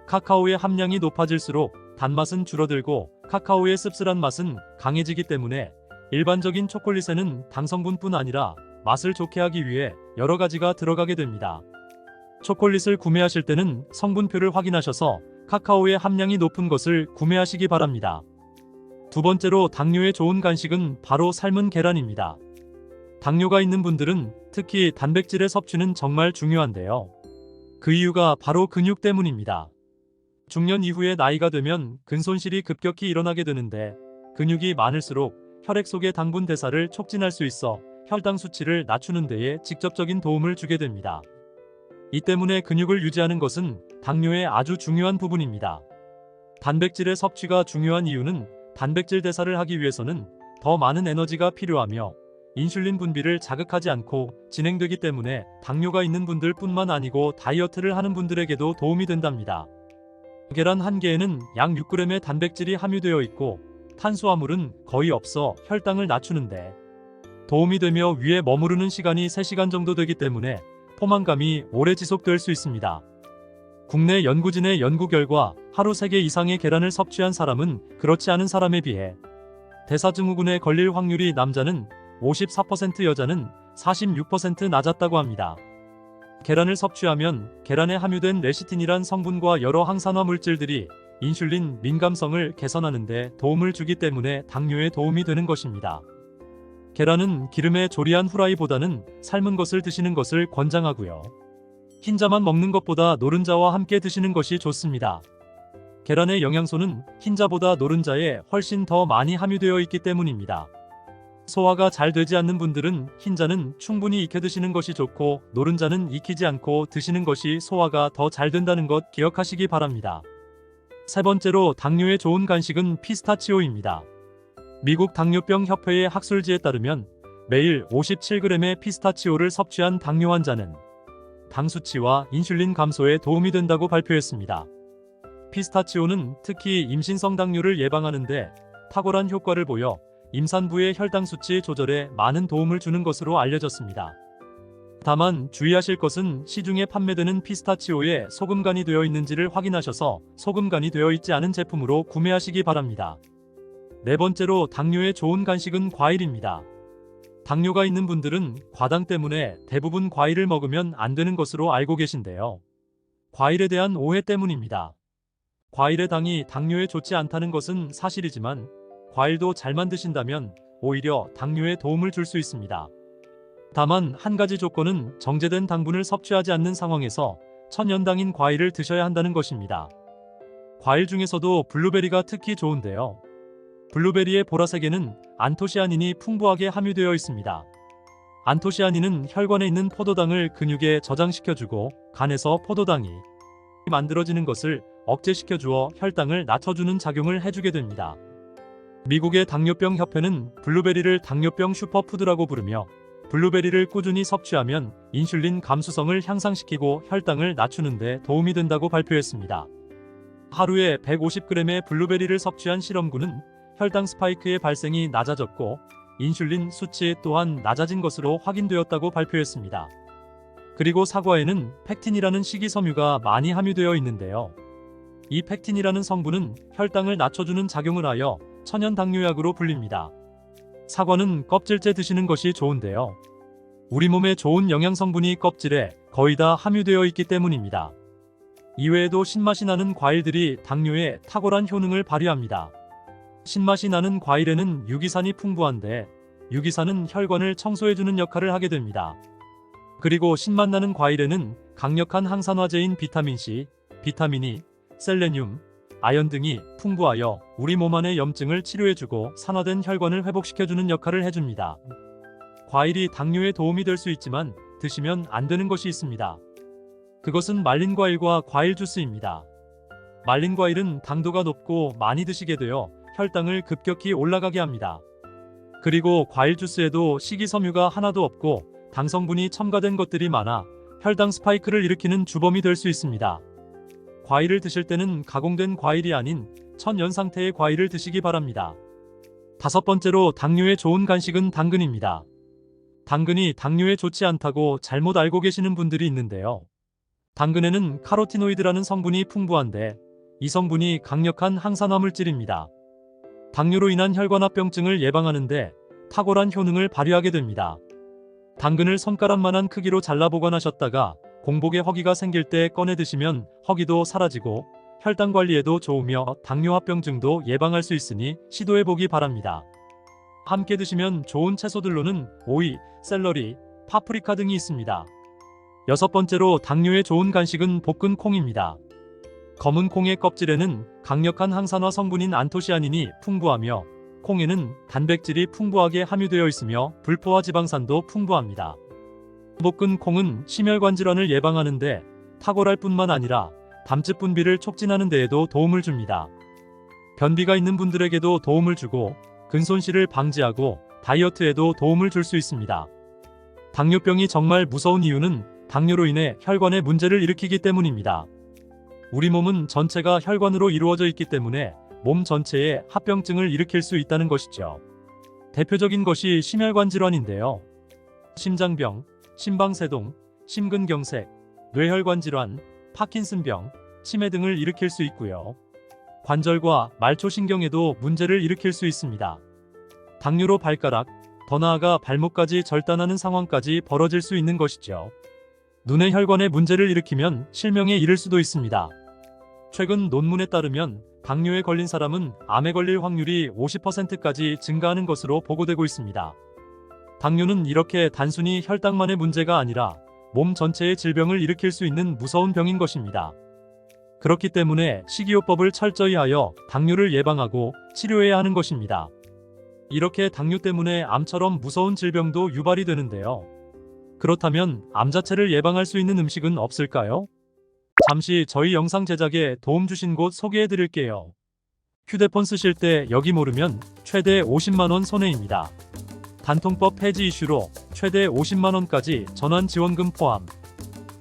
A: 카카오의 함량이 높아질수록 단맛은 줄어들고 카카오의 씁쓸한 맛은 강해지기 때문에 일반적인 초콜릿에는 당 성분뿐 아니라 맛을 좋게 하기 위해 여러 가지가 들어가게 됩니다. 초콜릿을 구매하실 때는 성분표를 확인하셔서 카카오의 함량이 높은 것을 구매하시기 바랍니다. 두 번째로 당뇨에 좋은 간식은 바로 삶은 계란입니다. 당뇨가 있는 분들은 특히 단백질의 섭취는 정말 중요한데요. 그 이유가 바로 근육 때문입니다. 중년 이후에 나이가 되면 근손실이 급격히 일어나게 되는데 근육이 많을수록 혈액 속의 당분 대사를 촉진할 수 있어 혈당 수치를 낮추는 데에 직접적인 도움을 주게 됩니다. 이 때문에 근육을 유지하는 것은 당뇨의 아주 중요한 부분입니다. 단백질의 섭취가 중요한 이유는 단백질 대사를 하기 위해서는 더 많은 에너지가 필요하며 인슐린 분비를 자극하지 않고 진행되기 때문에 당뇨가 있는 분들 뿐만 아니고 다이어트를 하는 분들에게도 도움이 된답니다. 계란 한 개에는 약 6g의 단백질이 함유되어 있고 탄수화물은 거의 없어 혈당을 낮추는데 도움이 되며 위에 머무르는 시간이 3시간 정도 되기 때문에 포만감이 오래 지속될 수 있습니다. 국내 연구진의 연구 결과 하루 3개 이상의 계란을 섭취한 사람은 그렇지 않은 사람에 비해 대사증후군에 걸릴 확률이 남자는 54%, 여자는 46% 낮았다고 합니다. 계란을 섭취하면 계란에 함유된 레시틴이란 성분과 여러 항산화 물질들이 인슐린 민감성을 개선하는 데 도움을 주기 때문에 당뇨에 도움이 되는 것입니다. 계란은 기름에 조리한 후라이보다는 삶은 것을 드시는 것을 권장하고요. 흰자만 먹는 것보다 노른자와 함께 드시는 것이 좋습니다. 계란의 영양소는 흰자보다 노른자에 훨씬 더 많이 함유되어 있기 때문입니다. 소화가 잘 되지 않는 분들은 흰자는 충분히 익혀 드시는 것이 좋고 노른자는 익히지 않고 드시는 것이 소화가 더 잘 된다는 것 기억하시기 바랍니다. 세 번째로 당뇨에 좋은 간식은 피스타치오입니다. 미국 당뇨병 협회의 학술지에 따르면 매일 57g의 피스타치오를 섭취한 당뇨 환자는 당 수치와 인슐린 감소에 도움이 된다고 발표했습니다. 피스타치오는 특히 임신성 당뇨를 예방하는 데 탁월한 효과를 보여 임산부의 혈당 수치 조절에 많은 도움을 주는 것으로 알려졌습니다. 다만 주의하실 것은 시중에 판매되는 피스타치오에 소금간이 되어 있는지를 확인하셔서 소금간이 되어 있지 않은 제품으로 구매하시기 바랍니다. 네 번째로 당뇨에 좋은 간식은 과일입니다. 당뇨가 있는 분들은 과당 때문에 대부분 과일을 먹으면 안 되는 것으로 알고 계신데요. 과일에 대한 오해 때문입니다. 과일의 당이 당뇨에 좋지 않다는 것은 사실이지만 과일도 잘만 드신다면 오히려 당뇨에 도움을 줄 수 있습니다. 다만 한 가지 조건은 정제된 당분을 섭취하지 않는 상황에서 천연당인 과일을 드셔야 한다는 것입니다. 과일 중에서도 블루베리가 특히 좋은데요. 블루베리의 보라색에는 안토시아닌이 풍부하게 함유되어 있습니다. 안토시아닌은 혈관에 있는 포도당을 근육에 저장시켜주고 간에서 포도당이 만들어지는 것을 억제시켜주어 혈당을 낮춰주는 작용을 해주게 됩니다. 미국의 당뇨병 협회는 블루베리를 당뇨병 슈퍼푸드라고 부르며 블루베리를 꾸준히 섭취하면 인슐린 감수성을 향상시키고 혈당을 낮추는 데 도움이 된다고 발표했습니다. 하루에 150g의 블루베리를 섭취한 실험군은 혈당 스파이크의 발생이 낮아졌고 인슐린 수치 또한 낮아진 것으로 확인되었다고 발표했습니다. 그리고 사과에는 펙틴이라는 식이섬유가 많이 함유되어 있는데요. 이 펙틴이라는 성분은 혈당을 낮춰주는 작용을 하여 천연 당뇨약으로 불립니다. 사과는 껍질째 드시는 것이 좋은데요. 우리 몸에 좋은 영양 성분이 껍질에 거의 다 함유되어 있기 때문입니다. 이외에도 신맛이 나는 과일들이 당뇨에 탁월한 효능을 발휘합니다. 신맛이 나는 과일에는 유기산이 풍부한데 유기산은 혈관을 청소해주는 역할을 하게 됩니다. 그리고 신맛 나는 과일에는 강력한 항산화제인 비타민C, 비타민 E, 셀레늄, 아연 등이 풍부하여 우리 몸 안의 염증을 치료해주고 산화된 혈관을 회복시켜주는 역할을 해줍니다. 과일이 당뇨에 도움이 될 수 있지만 드시면 안 되는 것이 있습니다. 그것은 말린 과일과 과일 주스입니다. 말린 과일은 당도가 높고 많이 드시게 되어 혈당을 급격히 올라가게 합니다. 그리고 과일 주스에도 식이섬유가 하나도 없고 당 성분이 첨가된 것들이 많아 혈당 스파이크를 일으키는 주범이 될 수 있습니다. 과일을 드실 때는 가공된 과일이 아닌 천연 상태의 과일을 드시기 바랍니다. 다섯 번째로 당뇨에 좋은 간식은 당근입니다. 당근이 당뇨에 좋지 않다고 잘못 알고 계시는 분들이 있는데요. 당근에는 카로티노이드라는 성분이 풍부한데 이 성분이 강력한 항산화 물질입니다. 당뇨로 인한 혈관합병증을 예방하는데 탁월한 효능을 발휘하게 됩니다. 당근을 손가락만한 크기로 잘라 보관하셨다가 공복에 허기가 생길 때 꺼내 드시면 허기도 사라지고 혈당 관리에도 좋으며 당뇨합병증도 예방할 수 있으니 시도해보기 바랍니다. 함께 드시면 좋은 채소들로는 오이, 샐러리, 파프리카 등이 있습니다. 여섯 번째로 당뇨에 좋은 간식은 볶은 콩입니다. 검은 콩의 껍질에는 강력한 항산화 성분인 안토시아닌이 풍부하며 콩에는 단백질이 풍부하게 함유되어 있으며 불포화 지방산도 풍부합니다. 볶은 콩은 심혈관 질환을 예방하는데 탁월할 뿐만 아니라 담즙 분비를 촉진하는 데에도 도움을 줍니다. 변비가 있는 분들에게도 도움을 주고 근손실을 방지하고 다이어트에도 도움을 줄 수 있습니다. 당뇨병이 정말 무서운 이유는 당뇨로 인해 혈관에 문제를 일으키기 때문입니다. 우리 몸은 전체가 혈관으로 이루어져 있기 때문에 몸 전체에 합병증을 일으킬 수 있다는 것이죠. 대표적인 것이 심혈관 질환인데요. 심장병, 심방세동, 심근경색, 뇌혈관 질환, 파킨슨병, 치매 등을 일으킬 수 있고요. 관절과 말초신경에도 문제를 일으킬 수 있습니다. 당뇨로 발가락, 더 나아가 발목까지 절단하는 상황까지 벌어질 수 있는 것이죠. 눈의 혈관에 문제를 일으키면 실명에 이를 수도 있습니다. 최근 논문에 따르면 당뇨에 걸린 사람은 암에 걸릴 확률이 50%까지 증가하는 것으로 보고되고 있습니다. 당뇨는 이렇게 단순히 혈당만의 문제가 아니라 몸 전체의 질병을 일으킬 수 있는 무서운 병인 것입니다. 그렇기 때문에 식이요법을 철저히 하여 당뇨를 예방하고 치료해야 하는 것입니다. 이렇게 당뇨 때문에 암처럼 무서운 질병도 유발이 되는데요. 그렇다면 암 자체를 예방할 수 있는 음식은 없을까요? 잠시 저희 영상 제작에 도움 주신 곳 소개해 드릴게요. 휴대폰 쓰실 때 여기 모르면 최대 50만원 손해입니다. 단통법 폐지 이슈로 최대 50만원까지 전환 지원금 포함.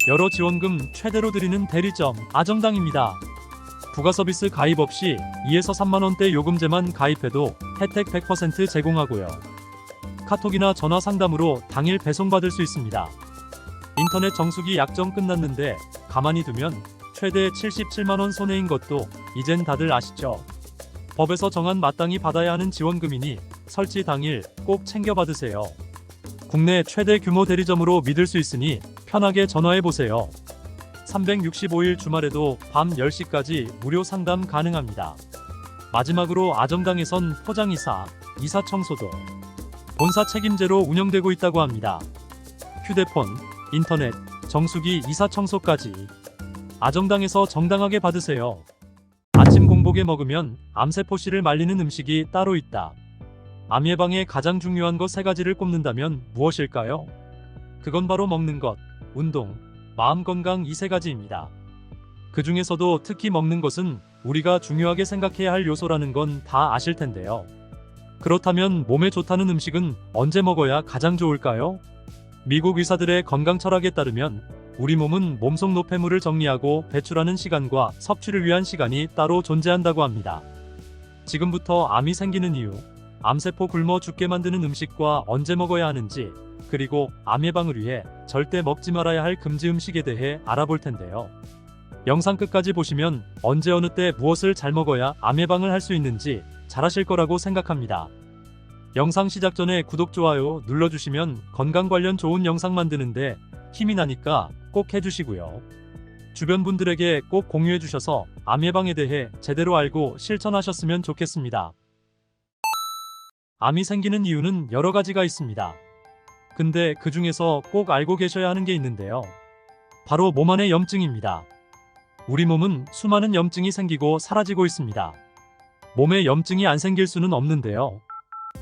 A: 여러 지원금 최대로 드리는 대리점 아정당입니다. 부가서비스 가입 없이 2에서 3만원대 요금제만 가입해도 혜택 100% 제공하고요. 카톡이나 전화 상담으로 당일 배송받을 수 있습니다. 인터넷 정수기 약정 끝났는데 가만히 두면 최대 77만원 손해인 것도 이젠 다들 아시죠? 법에서 정한 마땅히 받아야 하는 지원금이니 설치 당일 꼭 챙겨 받으세요. 국내 최대 규모 대리점으로 믿을 수 있으니 편하게 전화해보세요. 365일 주말에도 밤 10시까지 무료 상담 가능합니다. 마지막으로 아정당에선 포장이사, 이사청소도 본사 책임제로 운영되고 있다고 합니다. 휴대폰, 인터넷, 정수기 이사청소까지 아정당에서 정당하게 받으세요. 아침 공복에 먹으면 암세포씨를 말리는 음식이 따로 있다. 암 예방에 가장 중요한 것 3가지를 꼽는다면 무엇일까요? 그건 바로 먹는 것, 운동, 마음 건강 이 3가지입니다. 그 중에서도 특히 먹는 것은 우리가 중요하게 생각해야 할 요소라는 건 다 아실 텐데요. 그렇다면 몸에 좋다는 음식은 언제 먹어야 가장 좋을까요? 미국 의사들의 건강 철학에 따르면 우리 몸은 몸속 노폐물을 정리하고 배출하는 시간과 섭취를 위한 시간이 따로 존재한다고 합니다. 지금부터 암이 생기는 이유, 암세포 굶어 죽게 만드는 음식과 언제 먹어야 하는지, 그리고 암 예방을 위해 절대 먹지 말아야 할 금지 음식에 대해 알아볼 텐데요. 영상 끝까지 보시면 언제 어느 때 무엇을 잘 먹어야 암 예방을 할 수 있는지 잘 아실 거라고 생각합니다. 영상 시작 전에 구독, 좋아요 눌러주시면 건강 관련 좋은 영상 만드는데 힘이 나니까 꼭 해주시고요. 주변 분들에게 꼭 공유해 주셔서 암 예방에 대해 제대로 알고 실천하셨으면 좋겠습니다. 암이 생기는 이유는 여러 가지가 있습니다. 근데 그 중에서 꼭 알고 계셔야 하는 게 있는데요. 바로 몸 안의 염증입니다. 우리 몸은 수많은 염증이 생기고 사라지고 있습니다. 몸에 염증이 안 생길 수는 없는데요.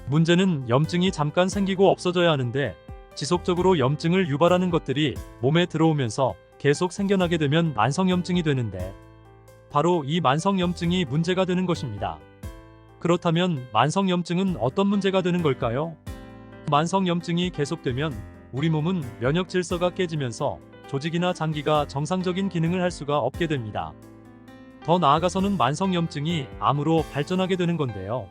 A: 문제는 염증이 잠깐 생기고 없어져야 하는데 지속적으로 염증을 유발하는 것들이 몸에 들어오면서 계속 생겨나게 되면 만성염증이 되는데 바로 이 만성염증이 문제가 되는 것입니다. 그렇다면 만성염증은 어떤 문제가 되는 걸까요? 만성염증이 계속되면 우리 몸은 면역 질서가 깨지면서 조직이나 장기가 정상적인 기능을 할 수가 없게 됩니다. 더 나아가서는 만성염증이 암으로 발전하게 되는 건데요.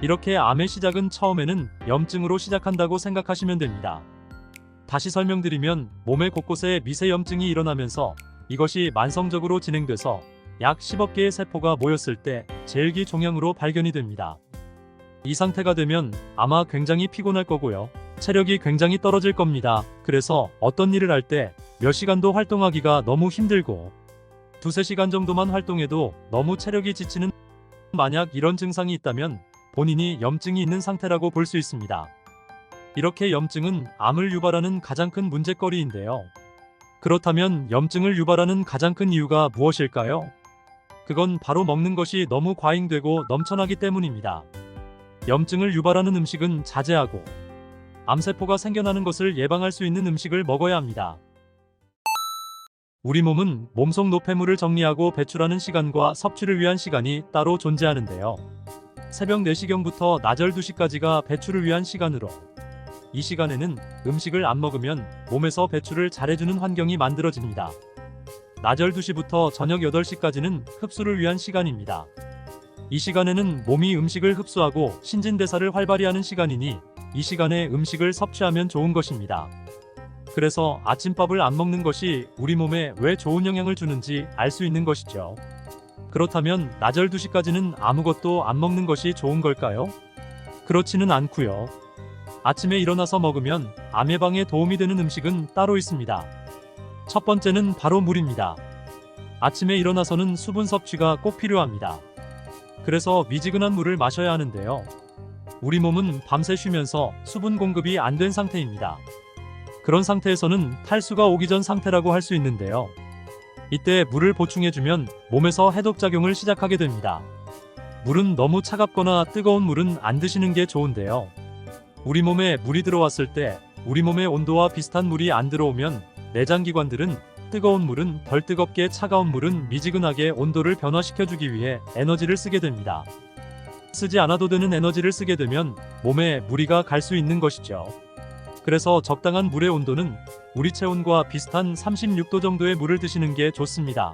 A: 이렇게 암의 시작은 처음에는 염증으로 시작한다고 생각하시면 됩니다. 다시 설명드리면 몸의 곳곳에 미세염증이 일어나면서 이것이 만성적으로 진행돼서 약 10억 개의 세포가 모였을 때 제1기 종양으로 발견이 됩니다. 이 상태가 되면 아마 굉장히 피곤할 거고요. 체력이 굉장히 떨어질 겁니다. 그래서 어떤 일을 할 때 몇 시간도 활동하기가 너무 힘들고 2-3시간 정도만 활동해도 너무 체력이 지치는, 만약 이런 증상이 있다면 본인이 염증이 있는 상태라고 볼 수 있습니다. 이렇게 염증은 암을 유발하는 가장 큰 문제거리인데요. 그렇다면 염증을 유발하는 가장 큰 이유가 무엇일까요? 그건 바로 먹는 것이 너무 과잉되고 넘쳐나기 때문입니다. 염증을 유발하는 음식은 자제하고 암세포가 생겨나는 것을 예방할 수 있는 음식을 먹어야 합니다. 우리 몸은 몸속 노폐물을 정리하고 배출하는 시간과 섭취를 위한 시간이 따로 존재하는데요. 새벽 4시경부터 나절 2시까지가 배출을 위한 시간으로, 이 시간에는 음식을 안 먹으면 몸에서 배출을 잘해주는 환경이 만들어집니다. 나절 2시부터 저녁 8시까지는 흡수를 위한 시간입니다. 이 시간에는 몸이 음식을 흡수하고 신진대사를 활발히 하는 시간이니 이 시간에 음식을 섭취하면 좋은 것입니다. 그래서 아침밥을 안 먹는 것이 우리 몸에 왜 좋은 영향을 주는지 알 수 있는 것이죠. 그렇다면 나절 2시까지는 아무것도 안 먹는 것이 좋은 걸까요? 그렇지는 않고요. 아침에 일어나서 먹으면 암 예방에 도움이 되는 음식은 따로 있습니다. 첫 번째는 바로 물입니다. 아침에 일어나서는 수분 섭취가 꼭 필요합니다. 그래서 미지근한 물을 마셔야 하는데요. 우리 몸은 밤새 쉬면서 수분 공급이 안 된 상태입니다. 그런 상태에서는 탈수가 오기 전 상태라고 할 수 있는데요. 이때 물을 보충해주면 몸에서 해독작용을 시작하게 됩니다. 물은 너무 차갑거나 뜨거운 물은 안 드시는 게 좋은데요. 우리 몸에 물이 들어왔을 때 우리 몸의 온도와 비슷한 물이 안 들어오면 내장기관들은 뜨거운 물은 덜 뜨겁게, 차가운 물은 미지근하게 온도를 변화시켜주기 위해 에너지를 쓰게 됩니다. 쓰지 않아도 되는 에너지를 쓰게 되면 몸에 무리가 갈 수 있는 것이죠. 그래서 적당한 물의 온도는 우리 체온과 비슷한 36도 정도의 물을 드시는 게 좋습니다.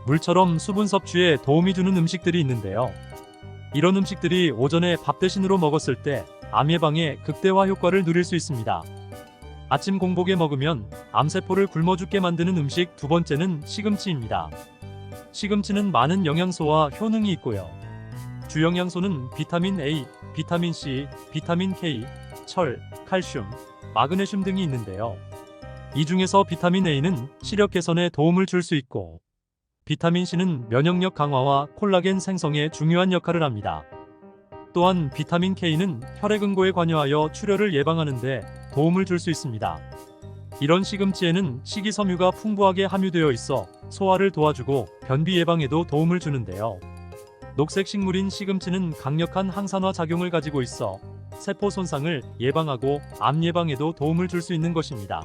A: 물처럼 수분 섭취에 도움이 주는 음식들이 있는데요. 이런 음식들이 오전에 밥 대신으로 먹었을 때 암 예방에 극대화 효과를 누릴 수 있습니다. 아침 공복에 먹으면 암세포를 굶어 죽게 만드는 음식 두 번째는 시금치입니다. 시금치는 많은 영양소와 효능이 있고요. 주 영양소는 비타민 A, 비타민 C, 비타민 K, 철, 칼슘, 마그네슘 등이 있는데요. 이 중에서 비타민 A는 시력 개선에 도움을 줄 수 있고 비타민 C는 면역력 강화와 콜라겐 생성에 중요한 역할을 합니다. 또한 비타민 K는 혈액응고에 관여하여 출혈을 예방하는 데 도움을 줄 수 있습니다. 이런 시금치에는 식이섬유가 풍부하게 함유되어 있어 소화를 도와주고 변비 예방에도 도움을 주는데요. 녹색 식물인 시금치는 강력한 항산화 작용을 가지고 있어 세포 손상을 예방하고 암 예방에도 도움을 줄 수 있는 것입니다.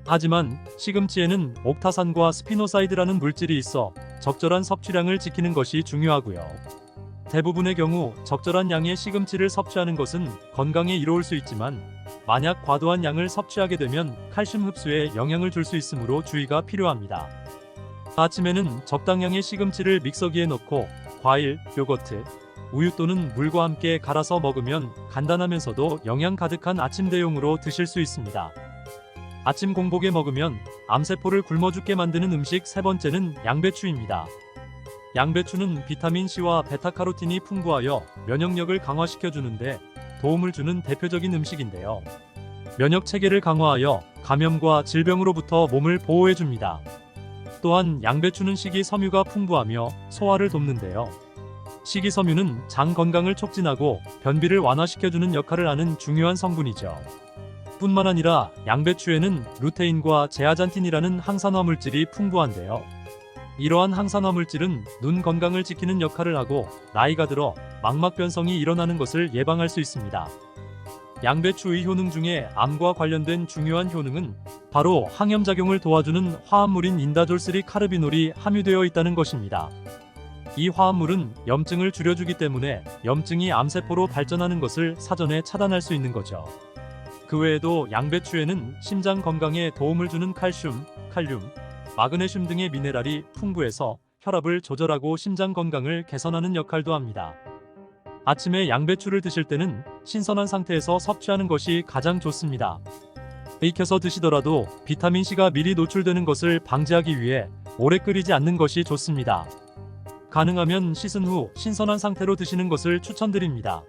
A: 하지만 시금치에는 옥타산과 스피노사이드라는 물질이 있어 적절한 섭취량을 지키는 것이 중요하고요. 대부분의 경우 적절한 양의 시금치를 섭취하는 것은 건강에 이로울 수 있지만 만약 과도한 양을 섭취하게 되면 칼슘 흡수에 영향을 줄 수 있으므로 주의가 필요합니다. 아침에는 적당량의 시금치를 믹서기에 넣고 과일, 요거트, 우유 또는 물과 함께 갈아서 먹으면 간단하면서도 영양 가득한 아침 대용으로 드실 수 있습니다. 아침 공복에 먹으면 암세포를 굶어 죽게 만드는 음식 세 번째는 양배추입니다. 양배추는 비타민C와 베타카로틴이 풍부하여 면역력을 강화시켜 주는데 도움을 주는 대표적인 음식인데요. 면역 체계를 강화하여 감염과 질병으로부터 몸을 보호해 줍니다. 또한 양배추는 식이섬유가 풍부하며 소화를 돕는데요. 식이섬유는 장 건강을 촉진하고 변비를 완화시켜주는 역할을 하는 중요한 성분이죠. 뿐만 아니라 양배추에는 루테인과 제아잔틴이라는 항산화 물질이 풍부한데요. 이러한 항산화 물질은 눈 건강을 지키는 역할을 하고 나이가 들어 망막 변성이 일어나는 것을 예방할 수 있습니다. 양배추의 효능 중에 암과 관련된 중요한 효능은 바로 항염작용을 도와주는 화합물인 인다졸3 카르비놀이 함유되어 있다는 것입니다. 이 화합물은 염증을 줄여주기 때문에 염증이 암세포로 발전하는 것을 사전에 차단할 수 있는 거죠. 그 외에도 양배추에는 심장 건강에 도움을 주는 칼슘, 칼륨, 마그네슘 등의 미네랄이 풍부해서 혈압을 조절하고 심장 건강을 개선하는 역할도 합니다. 아침에 양배추를 드실 때는 신선한 상태에서 섭취하는 것이 가장 좋습니다. 익혀서 드시더라도 비타민C가 미리 노출되는 것을 방지하기 위해 오래 끓이지 않는 것이 좋습니다. 가능하면 씻은 후 신선한 상태로 드시는 것을 추천드립니다.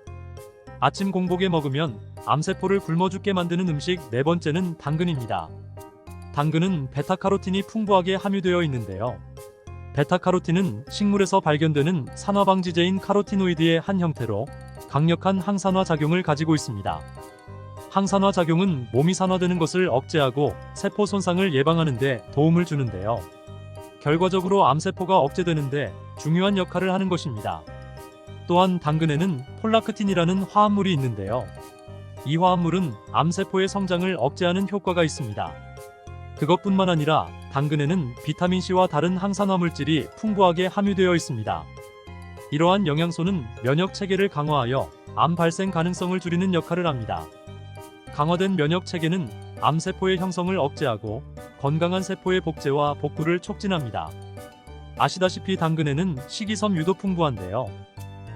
A: 아침 공복에 먹으면 암세포를 굶어 죽게 만드는 음식 네 번째는 당근입니다. 당근은 베타카로틴이 풍부하게 함유되어 있는데요. 베타카로틴은 식물에서 발견되는 산화방지제인 카로티노이드의 한 형태로 강력한 항산화 작용을 가지고 있습니다. 항산화 작용은 몸이 산화되는 것을 억제하고 세포 손상을 예방하는 데 도움을 주는데요. 결과적으로 암세포가 억제되는데 중요한 역할을 하는 것입니다. 또한 당근에는 폴라크틴이라는 화합물이 있는데요. 이 화합물은 암세포의 성장을 억제하는 효과가 있습니다. 그것뿐만 아니라 당근에는 비타민C와 다른 항산화 물질이 풍부하게 함유되어 있습니다. 이러한 영양소는 면역 체계를 강화하여 암 발생 가능성을 줄이는 역할을 합니다. 강화된 면역 체계는 암세포의 형성을 억제하고 건강한 세포의 복제와 복구를 촉진합니다. 아시다시피 당근에는 식이섬유도 풍부한데요.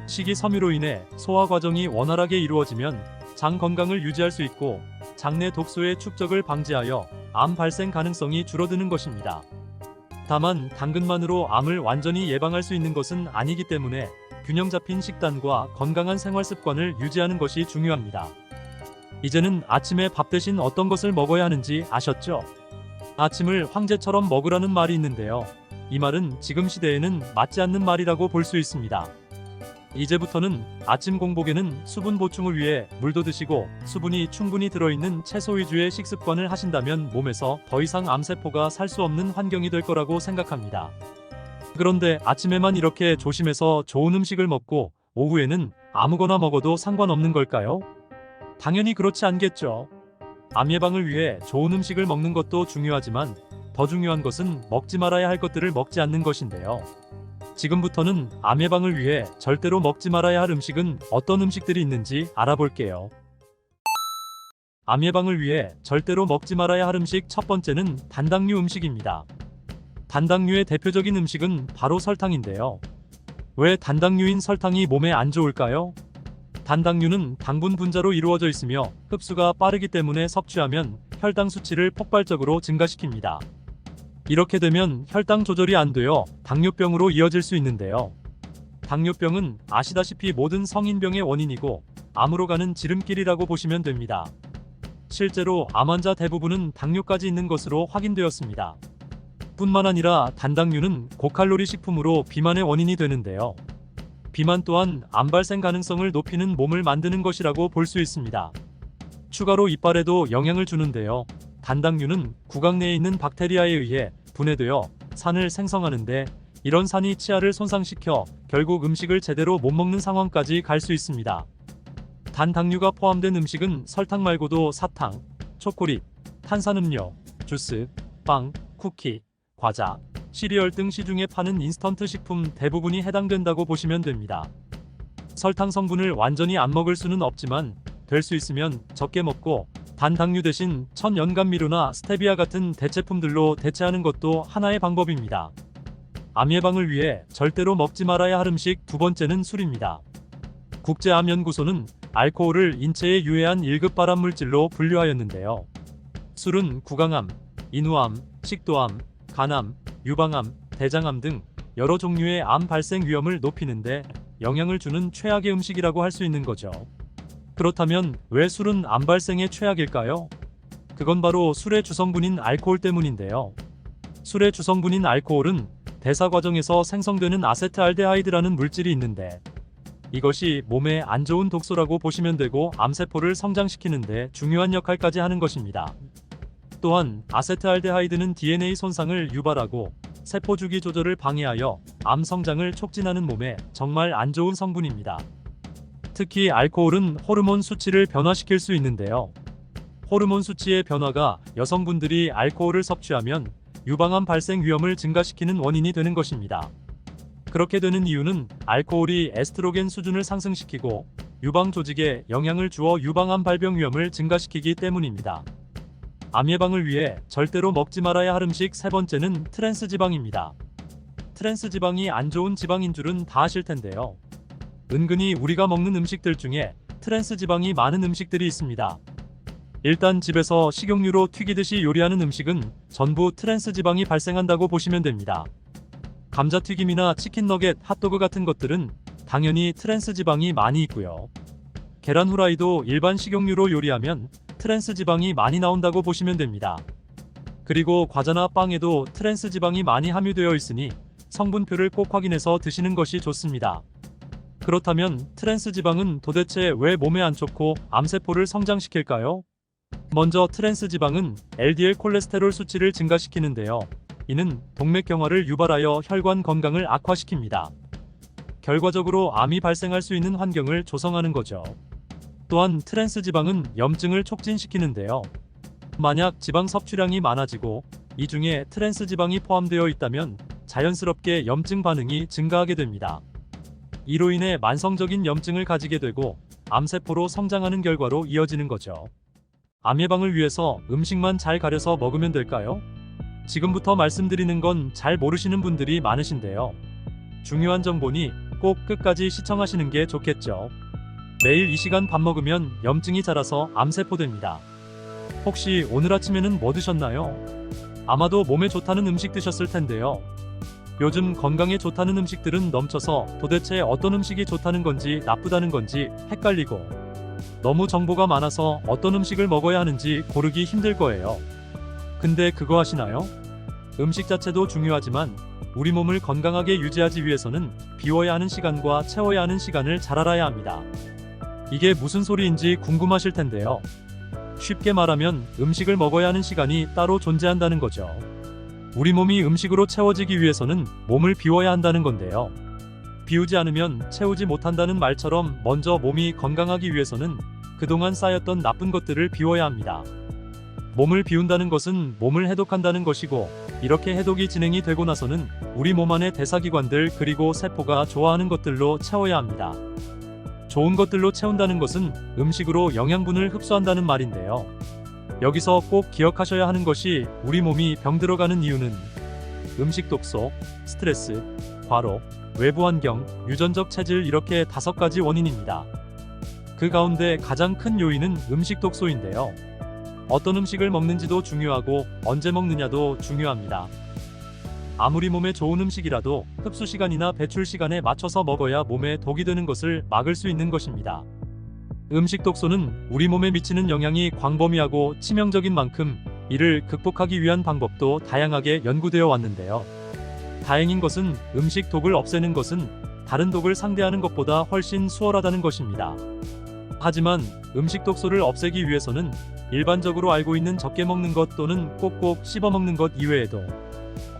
A: 식이섬유로 인해 소화 과정이 원활하게 이루어지면 장 건강을 유지할 수 있고 장내 독소의 축적을 방지하여 암 발생 가능성이 줄어드는 것입니다. 다만 당근만으로 암을 완전히 예방할 수 있는 것은 아니기 때문에 균형 잡힌 식단과 건강한 생활 습관을 유지하는 것이 중요합니다. 이제는 아침에 밥 대신 어떤 것을 먹어야 하는지 아셨죠? 아침을 황제처럼 먹으라는 말이 있는데요. 이 말은 지금 시대에는 맞지 않는 말이라고 볼 수 있습니다. 이제부터는 아침 공복에는 수분 보충을 위해 물도 드시고 수분이 충분히 들어있는 채소 위주의 식습관을 하신다면 몸에서 더 이상 암세포가 살 수 없는 환경이 될 거라고 생각합니다. 그런데 아침에만 이렇게 조심해서 좋은 음식을 먹고 오후에는 아무거나 먹어도 상관없는 걸까요? 당연히 그렇지 않겠죠. 암 예방을 위해 좋은 음식을 먹는 것도 중요하지만 더 중요한 것은 먹지 말아야 할 것들을 먹지 않는 것인데요. 지금부터는 암 예방을 위해 절대로 먹지 말아야 할 음식은 어떤 음식들이 있는지 알아볼게요. 암 예방을 위해 절대로 먹지 말아야 할 음식 첫 번째는 단당류 음식입니다. 단당류의 대표적인 음식은 바로 설탕인데요. 왜 단당류인 설탕이 몸에 안 좋을까요? 단당류는 당분 분자로 이루어져 있으며 흡수가 빠르기 때문에 섭취하면 혈당 수치를 폭발적으로 증가시킵니다. 이렇게 되면 혈당 조절이 안 되어 당뇨병으로 이어질 수 있는데요. 당뇨병은 아시다시피 모든 성인병의 원인이고 암으로 가는 지름길이라고 보시면 됩니다. 실제로 암 환자 대부분은 당뇨까지 있는 것으로 확인되었습니다. 뿐만 아니라 단당류는 고칼로리 식품으로 비만의 원인이 되는데요. 비만 또한 암 발생 가능성을 높이는 몸을 만드는 것이라고 볼 수 있습니다. 추가로 이빨에도 영향을 주는데요. 단당류는 구강 내에 있는 박테리아에 의해 분해되어 산을 생성하는데 이런 산이 치아를 손상시켜 결국 음식을 제대로 못 먹는 상황까지 갈 수 있습니다. 단 당류가 포함된 음식은 설탕 말고도 사탕, 초콜릿, 탄산음료, 주스, 빵, 쿠키, 과자, 시리얼 등 시중에 파는 인스턴트 식품 대부분이 해당된다고 보시면 됩니다. 설탕 성분을 완전히 안 먹을 수는 없지만 될 수 있으면 적게 먹고 단 당류 대신 천연감미료나 스테비아 같은 대체품들로 대체하는 것도 하나의 방법입니다. 암 예방을 위해 절대로 먹지 말아야 할 음식 두 번째는 술입니다. 국제암연구소는 알코올을 인체에 유해한 1급 발암물질로 분류하였는데요. 술은 구강암, 인후암, 식도암, 간암, 유방암, 대장암 등 여러 종류의 암 발생 위험을 높이는데 영향을 주는 최악의 음식이라고 할 수 있는 거죠. 그렇다면 왜 술은 암 발생의 최악일까요? 그건 바로 술의 주성분인 알코올 때문인데요. 술의 주성분인 알코올은 대사 과정에서 생성되는 아세트알데하이드라는 물질이 있는데 이것이 몸에 안 좋은 독소라고 보시면 되고 암세포를 성장시키는데 중요한 역할까지 하는 것입니다. 또한 아세트알데하이드는 DNA 손상을 유발하고 세포 주기 조절을 방해하여 암 성장을 촉진하는 몸에 정말 안 좋은 성분입니다. 특히 알코올은 호르몬 수치를 변화시킬 수 있는데요. 호르몬 수치의 변화가 여성분들이 알코올을 섭취하면 유방암 발생 위험을 증가시키는 원인이 되는 것입니다. 그렇게 되는 이유는 알코올이 에스트로겐 수준을 상승시키고 유방 조직에 영향을 주어 유방암 발병 위험을 증가시키기 때문입니다. 암 예방을 위해 절대로 먹지 말아야 할 음식 세 번째는 트랜스 지방입니다. 트랜스 지방이 안 좋은 지방인 줄은 다 아실 텐데요. 은근히 우리가 먹는 음식들 중에 트랜스 지방이 많은 음식들이 있습니다. 일단 집에서 식용유로 튀기듯이 요리하는 음식은 전부 트랜스 지방이 발생한다고 보시면 됩니다. 감자튀김이나 치킨 너겟, 핫도그 같은 것들은 당연히 트랜스 지방이 많이 있고요. 계란 후라이도 일반 식용유로 요리하면 트랜스 지방이 많이 나온다고 보시면 됩니다. 그리고 과자나 빵에도 트랜스 지방이 많이 함유되어 있으니 성분표를 꼭 확인해서 드시는 것이 좋습니다. 그렇다면 트랜스 지방은 도대체 왜 몸에 안 좋고 암세포를 성장시킬까요? 먼저 트랜스 지방은 LDL 콜레스테롤 수치를 증가시키는데요. 이는 동맥경화를 유발하여 혈관 건강을 악화시킵니다. 결과적으로 암이 발생할 수 있는 환경을 조성하는 거죠. 또한 트랜스 지방은 염증을 촉진시키는데요. 만약 지방 섭취량이 많아지고 이 중에 트랜스 지방이 포함되어 있다면 자연스럽게 염증 반응이 증가하게 됩니다. 이로 인해 만성적인 염증을 가지게 되고 암세포로 성장하는 결과로 이어지는 거죠. 암 예방을 위해서 음식만 잘 가려서 먹으면 될까요? 지금부터 말씀드리는 건 잘 모르시는 분들이 많으신데요. 중요한 정보니 꼭 끝까지 시청하시는 게 좋겠죠. 매일 이 시간 밥 먹으면 염증이 자라서 암세포됩니다. 혹시 오늘 아침에는 뭐 드셨나요? 아마도 몸에 좋다는 음식 드셨을 텐데요. 요즘 건강에 좋다는 음식들은 넘쳐서 도대체 어떤 음식이 좋다는 건지 나쁘다는 건지 헷갈리고 너무 정보가 많아서 어떤 음식을 먹어야 하는지 고르기 힘들 거예요. 근데 그거 아시나요? 음식 자체도 중요하지만 우리 몸을 건강하게 유지하기 위해서는 비워야 하는 시간과 채워야 하는 시간을 잘 알아야 합니다. 이게 무슨 소리인지 궁금하실 텐데요. 쉽게 말하면 음식을 먹어야 하는 시간이 따로 존재한다는 거죠. 우리 몸이 음식으로 채워지기 위해서는 몸을 비워야 한다는 건데요. 비우지 않으면 채우지 못한다는 말처럼 먼저 몸이 건강하기 위해서는 그동안 쌓였던 나쁜 것들을 비워야 합니다. 몸을 비운다는 것은 몸을 해독한다는 것이고 이렇게 해독이 진행이 되고 나서는 우리 몸 안의 대사기관들 그리고 세포가 좋아하는 것들로 채워야 합니다. 좋은 것들로 채운다는 것은 음식으로 영양분을 흡수한다는 말인데요. 여기서 꼭 기억하셔야 하는 것이 우리 몸이 병들어가는 이유는 음식 독소, 스트레스, 과로, 외부 환경, 유전적 체질 이렇게 5가지 원인입니다. 그 가운데 가장 큰 요인은 음식 독소인데요. 어떤 음식을 먹는지도 중요하고 언제 먹느냐도 중요합니다. 아무리 몸에 좋은 음식이라도 흡수 시간이나 배출 시간에 맞춰서 먹어야 몸에 독이 되는 것을 막을 수 있는 것입니다. 음식 독소는 우리 몸에 미치는 영향이 광범위하고 치명적인 만큼 이를 극복하기 위한 방법도 다양하게 연구되어 왔는데요. 다행인 것은 음식 독을 없애는 것은 다른 독을 상대하는 것보다 훨씬 수월하다는 것입니다. 하지만 음식 독소를 없애기 위해서는 일반적으로 알고 있는 적게 먹는 것 또는 꼭꼭 씹어 먹는 것 이외에도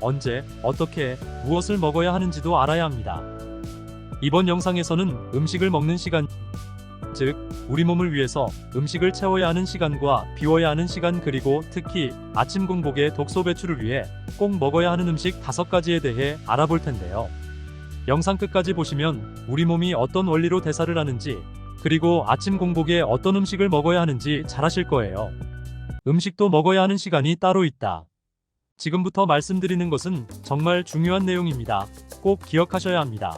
A: 언제, 어떻게, 무엇을 먹어야 하는지도 알아야 합니다. 이번 영상에서는 음식을 먹는 시간, 즉 우리 몸을 위해서 음식을 채워야 하는 시간과 비워야 하는 시간, 그리고 특히 아침 공복의 독소 배출을 위해 꼭 먹어야 하는 음식 5가지에 대해 알아볼 텐데요. 영상 끝까지 보시면 우리 몸이 어떤 원리로 대사를 하는지, 그리고 아침 공복에 어떤 음식을 먹어야 하는지 잘 아실 거예요. 음식도 먹어야 하는 시간이 따로 있다. 지금부터 말씀드리는 것은 정말 중요한 내용입니다. 꼭 기억하셔야 합니다.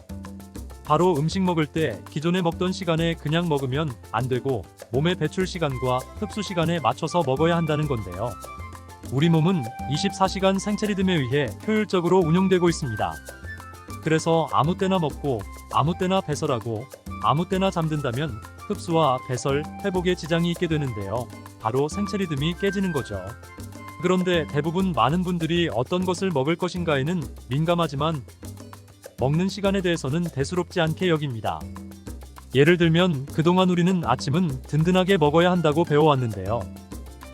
A: 바로 음식 먹을 때 기존에 먹던 시간에 그냥 먹으면 안 되고 몸의 배출 시간과 흡수 시간에 맞춰서 먹어야 한다는 건데요. 우리 몸은 24시간 생체 리듬에 의해 효율적으로 운영되고 있습니다. 그래서 아무 때나 먹고 아무 때나 배설하고 아무 때나 잠든다면 흡수와 배설, 회복에 지장이 있게 되는데요. 바로 생체 리듬이 깨지는 거죠. 그런데 대부분 많은 분들이 어떤 것을 먹을 것인가에는 민감하지만 먹는 시간에 대해서는 대수롭지 않게 여깁니다. 예를 들면 그동안 우리는 아침은 든든하게 먹어야 한다고 배워왔는데요.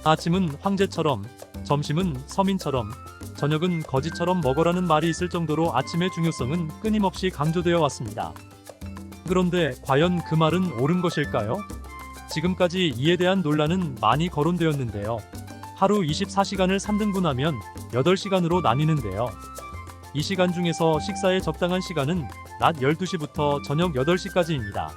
A: 아침은 황제처럼, 점심은 서민처럼, 저녁은 거지처럼 먹으라는 말이 있을 정도로 아침의 중요성은 끊임없이 강조되어 왔습니다. 그런데 과연 그 말은 옳은 것일까요? 지금까지 이에 대한 논란은 많이 거론되었는데요. 하루 24시간을 3등분하면 8시간으로 나뉘는데요. 이 시간 중에서 식사에 적당한 시간은 낮 12시부터 저녁 8시까지입니다.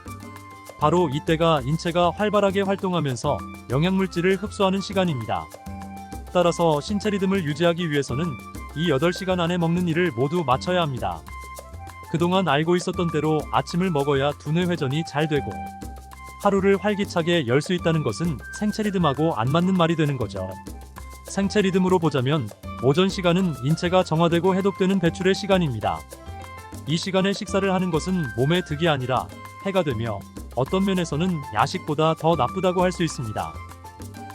A: 바로 이때가 인체가 활발하게 활동하면서 영양물질을 흡수하는 시간입니다. 따라서 신체 리듬을 유지하기 위해서는 이 8시간 안에 먹는 일을 모두 마쳐야 합니다. 그동안 알고 있었던 대로 아침을 먹어야 두뇌 회전이 잘 되고 하루를 활기차게 열 수 있다는 것은 생체 리듬하고 안 맞는 말이 되는 거죠. 생체 리듬으로 보자면 오전 시간은 인체가 정화되고 해독되는 배출의 시간입니다. 이 시간에 식사를 하는 것은 몸에 득이 아니라 해가 되며 어떤 면에서는 야식보다 더 나쁘다고 할 수 있습니다.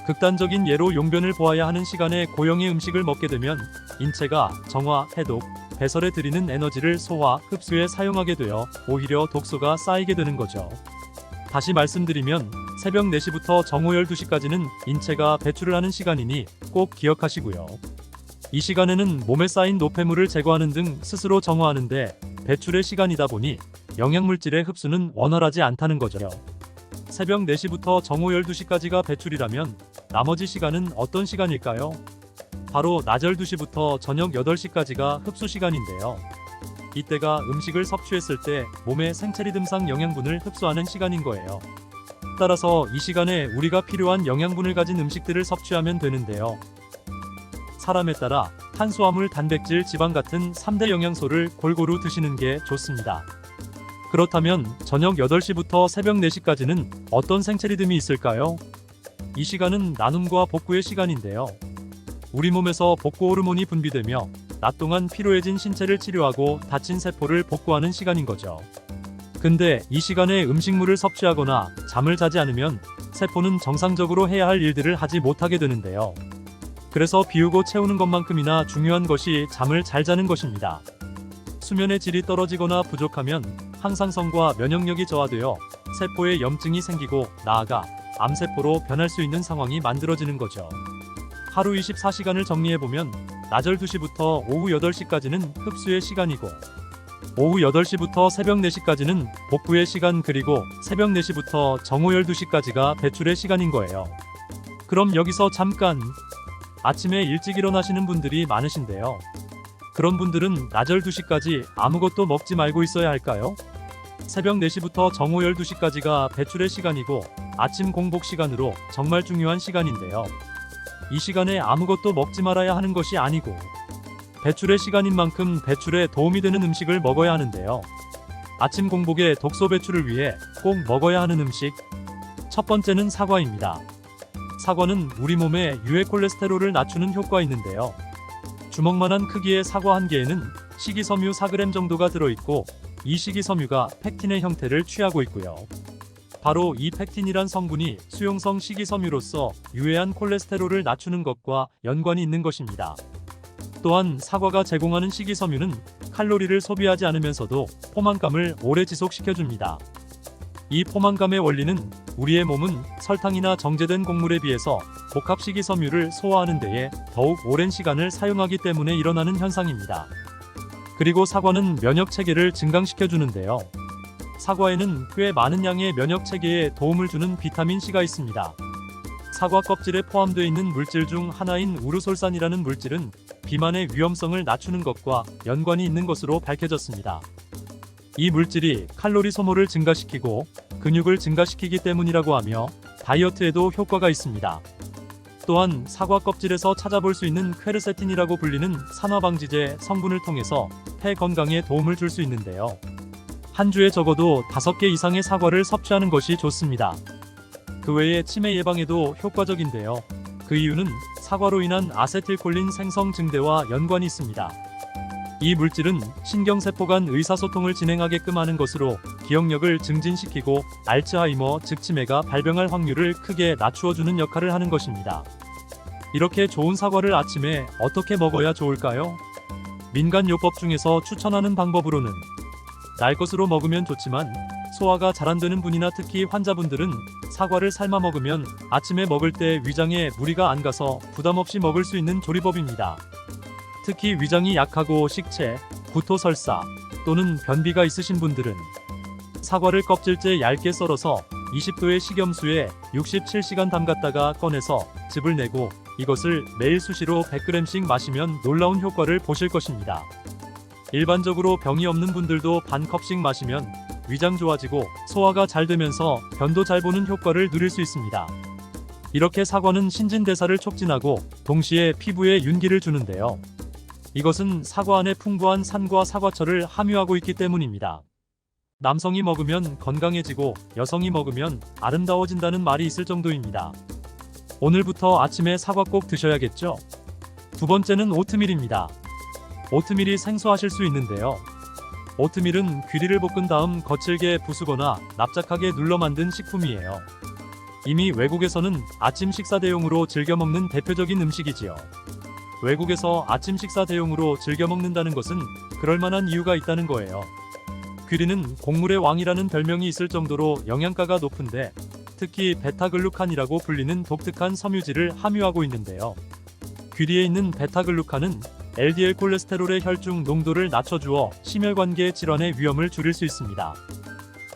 A: 극단적인 예로 용변을 보아야 하는 시간에 고영의 음식을 먹게 되면 인체가 정화, 해독, 배설에 들이는 에너지를 소화, 흡수에 사용하게 되어 오히려 독소가 쌓이게 되는 거죠. 다시 말씀드리면 새벽 4시부터 정오 12시까지는 인체가 배출을 하는 시간이니 꼭 기억하시고요. 이 시간에는 몸에 쌓인 노폐물을 제거하는 등 스스로 정화하는데 배출의 시간이다 보니 영양물질의 흡수는 원활하지 않다는 거죠. 새벽 4시부터 정오 12시까지가 배출이라면 나머지 시간은 어떤 시간일까요? 바로 낮 12시부터 저녁 8시까지가 흡수 시간인데요. 이때가 음식을 섭취했을 때 몸의 생체 리듬상 영양분을 흡수하는 시간인 거예요. 따라서 이 시간에 우리가 필요한 영양분을 가진 음식들을 섭취하면 되는데요. 사람에 따라 탄수화물, 단백질, 지방 같은 3대 영양소를 골고루 드시는 게 좋습니다. 그렇다면 저녁 8시부터 새벽 4시까지는 어떤 생체 리듬이 있을까요? 이 시간은 나눔과 복구의 시간인데요. 우리 몸에서 복구 호르몬이 분비되며 낮 동안 피로해진 신체를 치료하고 다친 세포를 복구하는 시간인 거죠. 근데 이 시간에 음식물을 섭취하거나 잠을 자지 않으면 세포는 정상적으로 해야 할 일들을 하지 못하게 되는데요. 그래서 비우고 채우는 것만큼이나 중요한 것이 잠을 잘 자는 것입니다. 수면의 질이 떨어지거나 부족하면 항상성과 면역력이 저하되어 세포에 염증이 생기고 나아가 암세포로 변할 수 있는 상황이 만들어지는 거죠. 하루 24시간을 정리해보면 낮 12시부터 오후 8시까지는 흡수의 시간이고 오후 8시부터 새벽 4시까지는 복구의 시간, 그리고 새벽 4시부터 정오 12시까지가 배출의 시간인 거예요. 그럼 여기서 잠깐, 아침에 일찍 일어나시는 분들이 많으신데요. 그런 분들은 낮 12시까지 아무것도 먹지 말고 있어야 할까요? 새벽 4시부터 정오 12시까지가 배출의 시간이고 아침 공복 시간으로 정말 중요한 시간인데요. 이 시간에 아무것도 먹지 말아야 하는 것이 아니고 배출의 시간인 만큼 배출에 도움이 되는 음식을 먹어야 하는데요. 아침 공복의 독소 배출을 위해 꼭 먹어야 하는 음식, 첫 번째는 사과입니다. 사과는 우리 몸에 유해 콜레스테롤을 낮추는 효과가 있는데요. 주먹만한 크기의 사과 한 개에는 식이섬유 4g 정도가 들어있고 이 식이섬유가 팩틴의 형태를 취하고 있고요. 바로 이 팩틴이란 성분이 수용성 식이섬유로서 유해한 콜레스테롤을 낮추는 것과 연관이 있는 것입니다. 또한 사과가 제공하는 식이섬유는 칼로리를 소비하지 않으면서도 포만감을 오래 지속시켜줍니다. 이 포만감의 원리는 우리의 몸은 설탕이나 정제된 곡물에 비해서 복합 식이섬유를 소화하는 데에 더욱 오랜 시간을 사용하기 때문에 일어나는 현상입니다. 그리고 사과는 면역 체계를 증강시켜 주는데요. 사과에는 꽤 많은 양의 면역 체계에 도움을 주는 비타민 C가 있습니다. 사과 껍질에 포함되어 있는 물질 중 하나인 우르솔산이라는 물질은 비만의 위험성을 낮추는 것과 연관이 있는 것으로 밝혀졌습니다. 이 물질이 칼로리 소모를 증가시키고 근육을 증가시키기 때문이라고 하며 다이어트에도 효과가 있습니다. 또한 사과 껍질에서 찾아볼 수 있는 퀘르세틴이라고 불리는 산화방지제 성분을 통해서 폐 건강에 도움을 줄 수 있는데요. 한 주에 적어도 5개 이상의 사과를 섭취하는 것이 좋습니다. 그 외에 치매 예방에도 효과적인데요. 그 이유는 사과로 인한 아세틸콜린 생성 증대와 연관이 있습니다. 이 물질은 신경세포 간 의사소통을 진행하게끔 하는 것으로 기억력을 증진시키고 알츠하이머 즉 치매가 발병할 확률을 크게 낮추어주는 역할을 하는 것입니다. 이렇게 좋은 사과를 아침에 어떻게 먹어야 좋을까요? 민간요법 중에서 추천하는 방법으로는 날 것으로 먹으면 좋지만 소화가 잘 안 되는 분이나 특히 환자분들은 사과를 삶아 먹으면 아침에 먹을 때 위장에 무리가 안 가서 부담 없이 먹을 수 있는 조리법입니다. 특히 위장이 약하고 식체, 구토 설사 또는 변비가 있으신 분들은 사과를 껍질째 얇게 썰어서 20도의 식염수에 67시간 담갔다가 꺼내서 즙을 내고 이것을 매일 수시로 100g씩 마시면 놀라운 효과를 보실 것입니다. 일반적으로 병이 없는 분들도 반 컵씩 마시면 위장 좋아지고 소화가 잘 되면서 변도 잘 보는 효과를 누릴 수 있습니다. 이렇게 사과는 신진대사를 촉진하고 동시에 피부에 윤기를 주는데요. 이것은 사과 안에 풍부한 산과 사과철을 함유하고 있기 때문입니다. 남성이 먹으면 건강해지고 여성이 먹으면 아름다워진다는 말이 있을 정도입니다. 오늘부터 아침에 사과 꼭 드셔야겠죠? 두 번째는 오트밀입니다. 오트밀이 생소하실 수 있는데요. 오트밀은 귀리를 볶은 다음 거칠게 부수거나 납작하게 눌러 만든 식품이에요. 이미 외국에서는 아침 식사 대용으로 즐겨 먹는 대표적인 음식이지요. 외국에서 아침 식사 대용으로 즐겨 먹는다는 것은 그럴만한 이유가 있다는 거예요. 귀리는 곡물의 왕이라는 별명이 있을 정도로 영양가가 높은데 특히 베타글루칸이라고 불리는 독특한 섬유질을 함유하고 있는데요. 귀리에 있는 베타글루칸은 LDL 콜레스테롤의 혈중 농도를 낮춰주어 심혈관계 질환의 위험을 줄일 수 있습니다.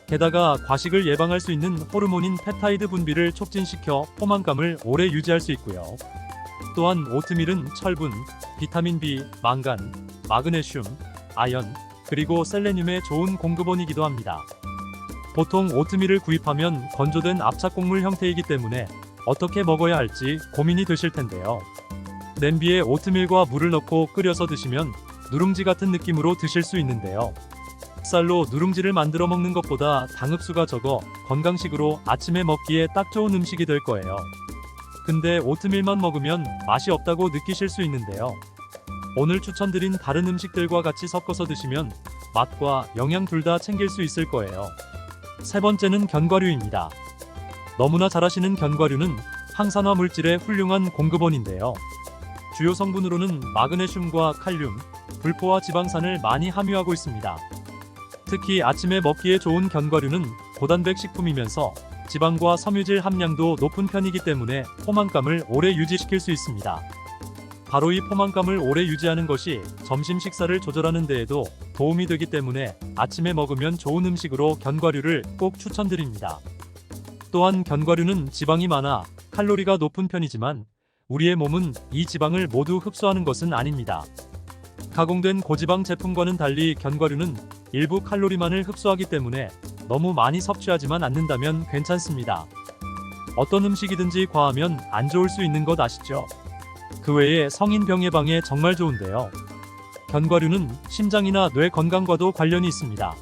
A: 게다가 과식을 예방할 수 있는 호르몬인 펩타이드 분비를 촉진시켜 포만감을 오래 유지할 수 있고요. 또한 오트밀은 철분, 비타민 B, 망간, 마그네슘, 아연, 그리고 셀레늄의 좋은 공급원이기도 합니다. 보통 오트밀을 구입하면 건조된 압착곡물 형태이기 때문에 어떻게 먹어야 할지 고민이 되실 텐데요. 냄비에 오트밀과 물을 넣고 끓여서 드시면 누룽지 같은 느낌으로 드실 수 있는데요. 쌀로 누룽지를 만들어 먹는 것보다 당흡수가 적어 건강식으로 아침에 먹기에 딱 좋은 음식이 될 거예요. 근데 오트밀만 먹으면 맛이 없다고 느끼실 수 있는데요. 오늘 추천드린 다른 음식들과 같이 섞어서 드시면 맛과 영양 둘 다 챙길 수 있을 거예요. 세 번째는 견과류입니다. 너무나 잘 아시는 견과류는 항산화 물질의 훌륭한 공급원인데요. 주요 성분으로는 마그네슘과 칼륨, 불포화 지방산을 많이 함유하고 있습니다. 특히 아침에 먹기에 좋은 견과류는 고단백 식품이면서 지방과 섬유질 함량도 높은 편이기 때문에 포만감을 오래 유지시킬 수 있습니다. 바로 이 포만감을 오래 유지하는 것이 점심 식사를 조절하는 데에도 도움이 되기 때문에 아침에 먹으면 좋은 음식으로 견과류를 꼭 추천드립니다. 또한 견과류는 지방이 많아 칼로리가 높은 편이지만 우리의 몸은 이 지방을 모두 흡수하는 것은 아닙니다. 가공된 고지방 제품과는 달리 견과류는 일부 칼로리만을 흡수하기 때문에 너무 많이 섭취하지만 않는다면 괜찮습니다. 어떤 음식이든지 과하면 안 좋을 수 있는 것 아시죠? 그 외에 성인병 예방에 정말 좋은데요. 견과류는 심장이나 뇌 건강과도 관련이 있습니다.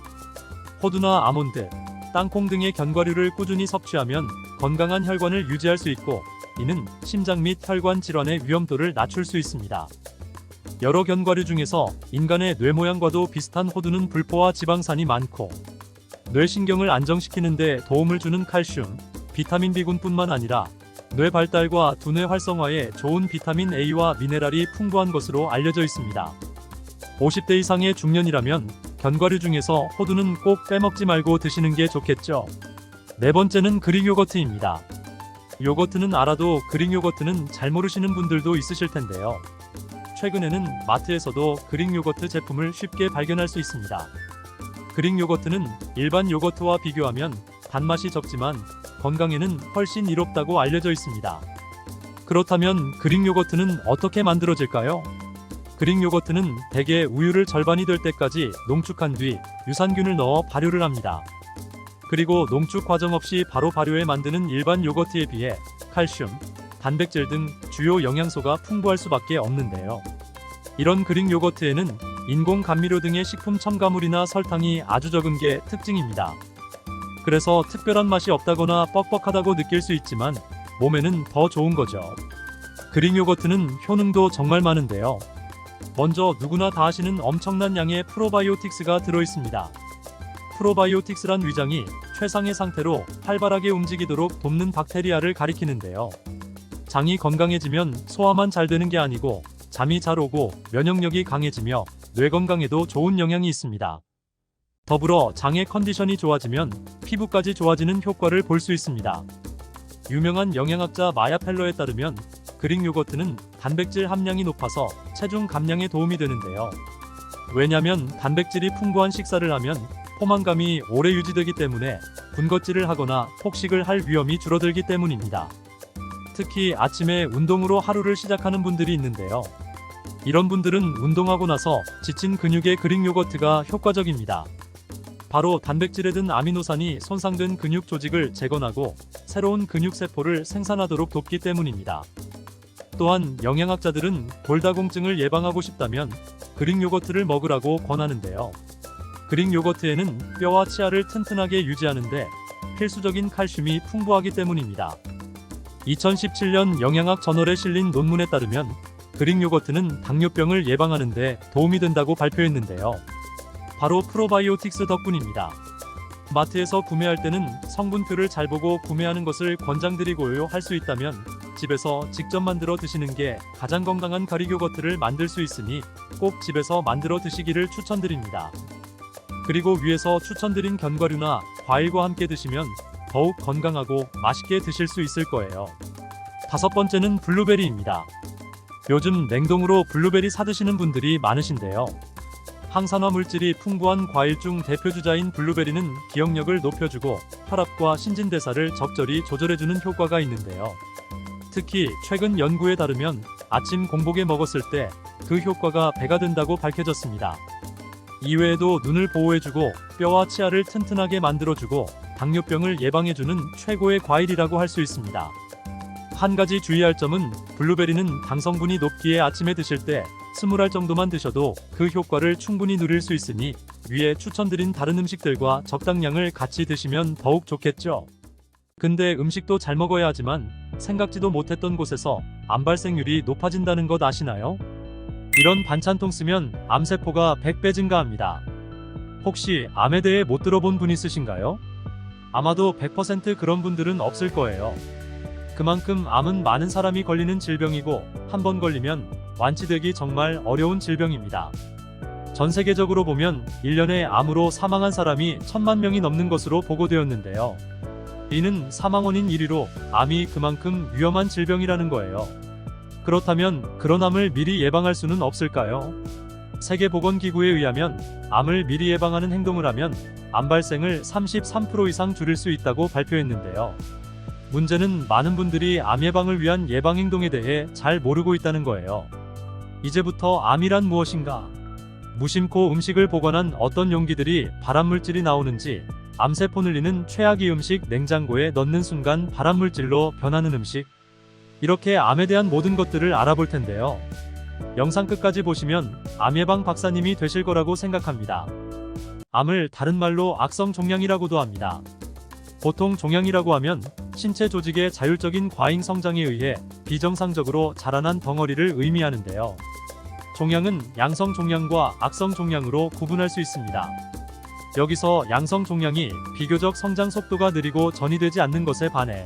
A: 호두나 아몬드, 땅콩 등의 견과류를 꾸준히 섭취하면 건강한 혈관을 유지할 수 있고 이는 심장 및 혈관 질환의 위험도를 낮출 수 있습니다. 여러 견과류 중에서 인간의 뇌 모양과도 비슷한 호두는 불포화 지방산이 많고 뇌신경을 안정시키는 데 도움을 주는 칼슘, 비타민 B군뿐만 아니라 뇌 발달과 두뇌 활성화에 좋은 비타민 A와 미네랄이 풍부한 것으로 알려져 있습니다. 50대 이상의 중년이라면 견과류 중에서 호두는 꼭 빼먹지 말고 드시는 게 좋겠죠. 네 번째는 그릭 요거트입니다. 요거트는 알아도 그릭 요거트는 잘 모르시는 분들도 있으실 텐데요. 최근에는 마트에서도 그릭 요거트 제품을 쉽게 발견할 수 있습니다. 그릭 요거트는 일반 요거트와 비교하면 단맛이 적지만 건강에는 훨씬 이롭다고 알려져 있습니다. 그렇다면 그릭 요거트는 어떻게 만들어질까요? 그릭 요거트는 대개 우유를 절반이 될 때까지 농축한 뒤 유산균을 넣어 발효를 합니다. 그리고 농축 과정 없이 바로 발효해 만드는 일반 요거트에 비해 칼슘, 단백질 등 주요 영양소가 풍부할 수밖에 없는데요. 이런 그릭 요거트에는 인공 감미료 등의 식품 첨가물이나 설탕이 아주 적은 게 특징입니다. 그래서 특별한 맛이 없다거나 뻑뻑하다고 느낄 수 있지만 몸에는 더 좋은 거죠. 그릭 요거트는 효능도 정말 많은데요. 먼저 누구나 다 아시는 엄청난 양의 프로바이오틱스가 들어있습니다. 프로바이오틱스란 위장이 최상의 상태로 활발하게 움직이도록 돕는 박테리아를 가리키는데요. 장이 건강해지면 소화만 잘 되는 게 아니고 잠이 잘 오고 면역력이 강해지며 뇌 건강에도 좋은 영향이 있습니다. 더불어 장의 컨디션이 좋아지면 피부까지 좋아지는 효과를 볼 수 있습니다. 유명한 영양학자 마야 펠러에 따르면 그릭 요거트는 단백질 함량이 높아서 체중 감량에 도움이 되는데요. 왜냐면 단백질이 풍부한 식사를 하면 포만감이 오래 유지되기 때문에 군것질을 하거나 폭식을 할 위험이 줄어들기 때문입니다. 특히 아침에 운동으로 하루를 시작하는 분들이 있는데요. 이런 분들은 운동하고 나서 지친 근육에 그릭 요거트가 효과적입니다. 바로 단백질에 든 아미노산이 손상된 근육 조직을 재건하고 새로운 근육 세포를 생산하도록 돕기 때문입니다. 또한 영양학자들은 골다공증을 예방하고 싶다면 그릭 요거트를 먹으라고 권하는데요. 그릭 요거트에는 뼈와 치아를 튼튼하게 유지하는데 필수적인 칼슘이 풍부하기 때문입니다. 2017년 영양학 저널에 실린 논문에 따르면 그릭 요거트는 당뇨병을 예방하는 데 도움이 된다고 발표했는데요. 바로 프로바이오틱스 덕분입니다. 마트에서 구매할 때는 성분표를 잘 보고 구매하는 것을 권장드리고요. 할 수 있다면 집에서 직접 만들어 드시는 게 가장 건강한 그릭 요거트를 만들 수 있으니 꼭 집에서 만들어 드시기를 추천드립니다. 그리고 위에서 추천드린 견과류나 과일과 함께 드시면 더욱 건강하고 맛있게 드실 수 있을 거예요. 다섯 번째는 블루베리입니다. 요즘 냉동으로 블루베리 사드시는 분들이 많으신데요. 항산화 물질이 풍부한 과일 중 대표주자인 블루베리는 기억력을 높여주고 혈압과 신진대사를 적절히 조절해주는 효과가 있는데요. 특히 최근 연구에 따르면 아침 공복에 먹었을 때 그 효과가 배가 된다고 밝혀졌습니다. 이외에도 눈을 보호해주고 뼈와 치아를 튼튼하게 만들어주고 당뇨병을 예방해주는 최고의 과일이라고 할 수 있습니다. 한 가지 주의할 점은 블루베리는 당 성분이 높기에 아침에 드실 때 20알 정도만 드셔도 그 효과를 충분히 누릴 수 있으니 위에 추천드린 다른 음식들과 적당량을 같이 드시면 더욱 좋겠죠. 근데 음식도 잘 먹어야 하지만 생각지도 못했던 곳에서 암 발생률이 높아진다는 것 아시나요? 이런 반찬통 쓰면 암세포가 100배 증가합니다. 혹시 암에 대해 못 들어본 분 있으신가요? 아마도 100% 그런 분들은 없을 거예요. 그만큼 암은 많은 사람이 걸리는 질병이고 한 번 걸리면 완치되기 정말 어려운 질병입니다. 전 세계적으로 보면 1년에 암으로 사망한 사람이 1000만 명이 넘는 것으로 보고되었는데요. 이는 사망 원인 1위로 암이 그만큼 위험한 질병이라는 거예요. 그렇다면 그런 암을 미리 예방할 수는 없을까요? 세계보건기구에 의하면 암을 미리 예방하는 행동을 하면 암 발생을 33% 이상 줄일 수 있다고 발표했는데요. 문제는 많은 분들이 암 예방을 위한 예방행동에 대해 잘 모르고 있다는 거예요. 이제부터 암이란 무엇인가? 무심코 음식을 보관한 어떤 용기들이 발암물질이 나오는지, 암세포 늘리는 최악의 음식 냉장고에 넣는 순간 발암물질로 변하는 음식, 이렇게 암에 대한 모든 것들을 알아볼 텐데요. 영상 끝까지 보시면 암 예방 박사님이 되실 거라고 생각합니다. 암을 다른 말로 악성 종양이라고도 합니다. 보통 종양이라고 하면 신체 조직의 자율적인 과잉 성장에 의해 비정상적으로 자라난 덩어리를 의미하는데요. 종양은 양성 종양과 악성 종양으로 구분할 수 있습니다. 여기서 양성 종양이 비교적 성장 속도가 느리고 전이되지 않는 것에 반해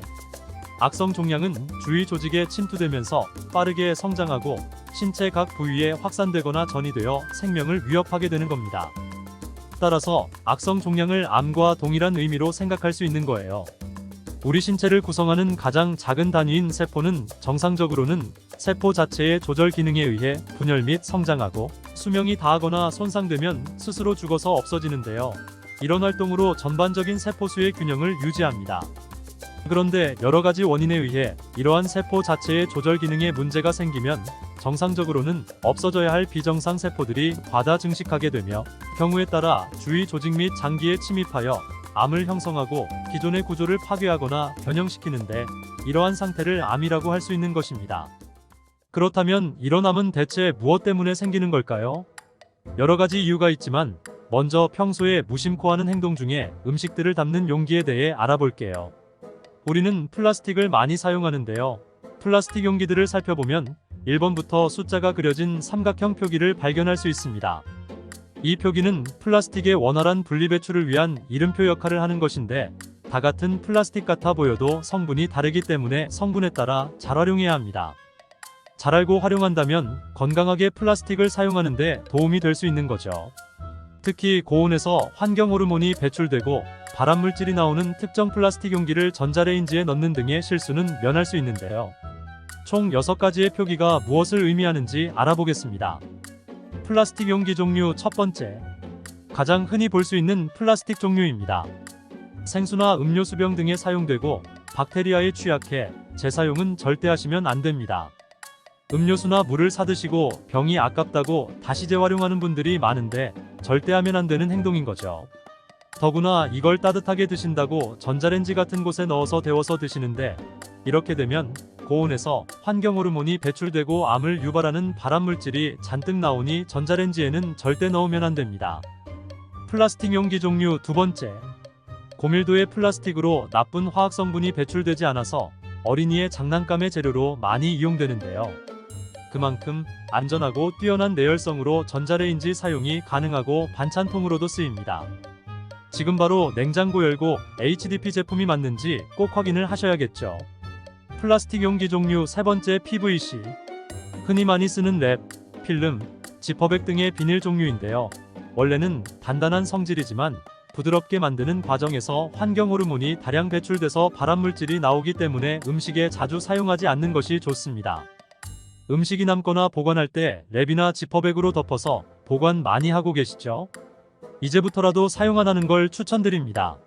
A: 악성 종양은 주위 조직에 침투되면서 빠르게 성장하고 신체 각 부위에 확산되거나 전이되어 생명을 위협하게 되는 겁니다. 따라서 악성 종양을 암과 동일한 의미로 생각할 수 있는 거예요. 우리 신체를 구성하는 가장 작은 단위인 세포는 정상적으로는 세포 자체의 조절 기능에 의해 분열 및 성장하고 수명이 다하거나 손상되면 스스로 죽어서 없어지는데요. 이런 활동으로 전반적인 세포수의 균형을 유지합니다. 그런데 여러 가지 원인에 의해 이러한 세포 자체의 조절 기능에 문제가 생기면 정상적으로는 없어져야 할 비정상 세포들이 과다 증식하게 되며 경우에 따라 주위 조직 및 장기에 침입하여 암을 형성하고 기존의 구조를 파괴하거나 변형시키는데 이러한 상태를 암이라고 할 수 있는 것입니다. 그렇다면 이런 암은 대체 무엇 때문에 생기는 걸까요? 여러 가지 이유가 있지만 먼저 평소에 무심코 하는 행동 중에 음식들을 담는 용기에 대해 알아볼게요. 우리는 플라스틱을 많이 사용하는데요. 플라스틱 용기들을 살펴보면 1번부터 숫자가 그려진 삼각형 표기를 발견할 수 있습니다. 이 표기는 플라스틱의 원활한 분리배출을 위한 이름표 역할을 하는 것인데 다 같은 플라스틱 같아 보여도 성분이 다르기 때문에 성분에 따라 잘 활용해야 합니다. 잘 알고 활용한다면 건강하게 플라스틱을 사용하는 데 도움이 될 수 있는 거죠. 특히 고온에서 환경 호르몬이 배출되고 발암물질이 나오는 특정 플라스틱 용기를 전자레인지에 넣는 등의 실수는 면할 수 있는데요. 총 6가지의 표기가 무엇을 의미하는지 알아보겠습니다. 플라스틱 용기 종류 첫 번째, 가장 흔히 볼 수 있는 플라스틱 종류입니다. 생수나 음료수병 등에 사용되고 박테리아에 취약해 재사용은 절대 하시면 안 됩니다. 음료수나 물을 사드시고 병이 아깝다고 다시 재활용하는 분들이 많은데 절대 하면 안 되는 행동인 거죠. 더구나 이걸 따뜻하게 드신다고 전자레인지 같은 곳에 넣어서 데워서 드시는데 이렇게 되면 고온에서 환경 호르몬이 배출되고 암을 유발하는 발암물질이 잔뜩 나오니 전자레인지에는 절대 넣으면 안 됩니다. 플라스틱 용기 종류 두 번째, 고밀도의 플라스틱으로 나쁜 화학 성분이 배출되지 않아서 어린이의 장난감의 재료로 많이 이용되는데요. 그만큼 안전하고 뛰어난 내열성으로 전자레인지 사용이 가능하고 반찬통으로도 쓰입니다. 지금 바로 냉장고 열고 HDP 제품이 맞는지 꼭 확인을 하셔야겠죠. 플라스틱 용기 종류 세 번째, PVC. 흔히 많이 쓰는 랩, 필름, 지퍼백 등의 비닐 종류인데요. 원래는 단단한 성질이지만 부드럽게 만드는 과정에서 환경 호르몬이 다량 배출돼서 발암물질이 나오기 때문에 음식에 자주 사용하지 않는 것이 좋습니다. 음식이 남거나 보관할 때 랩이나 지퍼백으로 덮어서 보관 많이 하고 계시죠? 이제부터라도 사용 안 하는 걸 추천드립니다.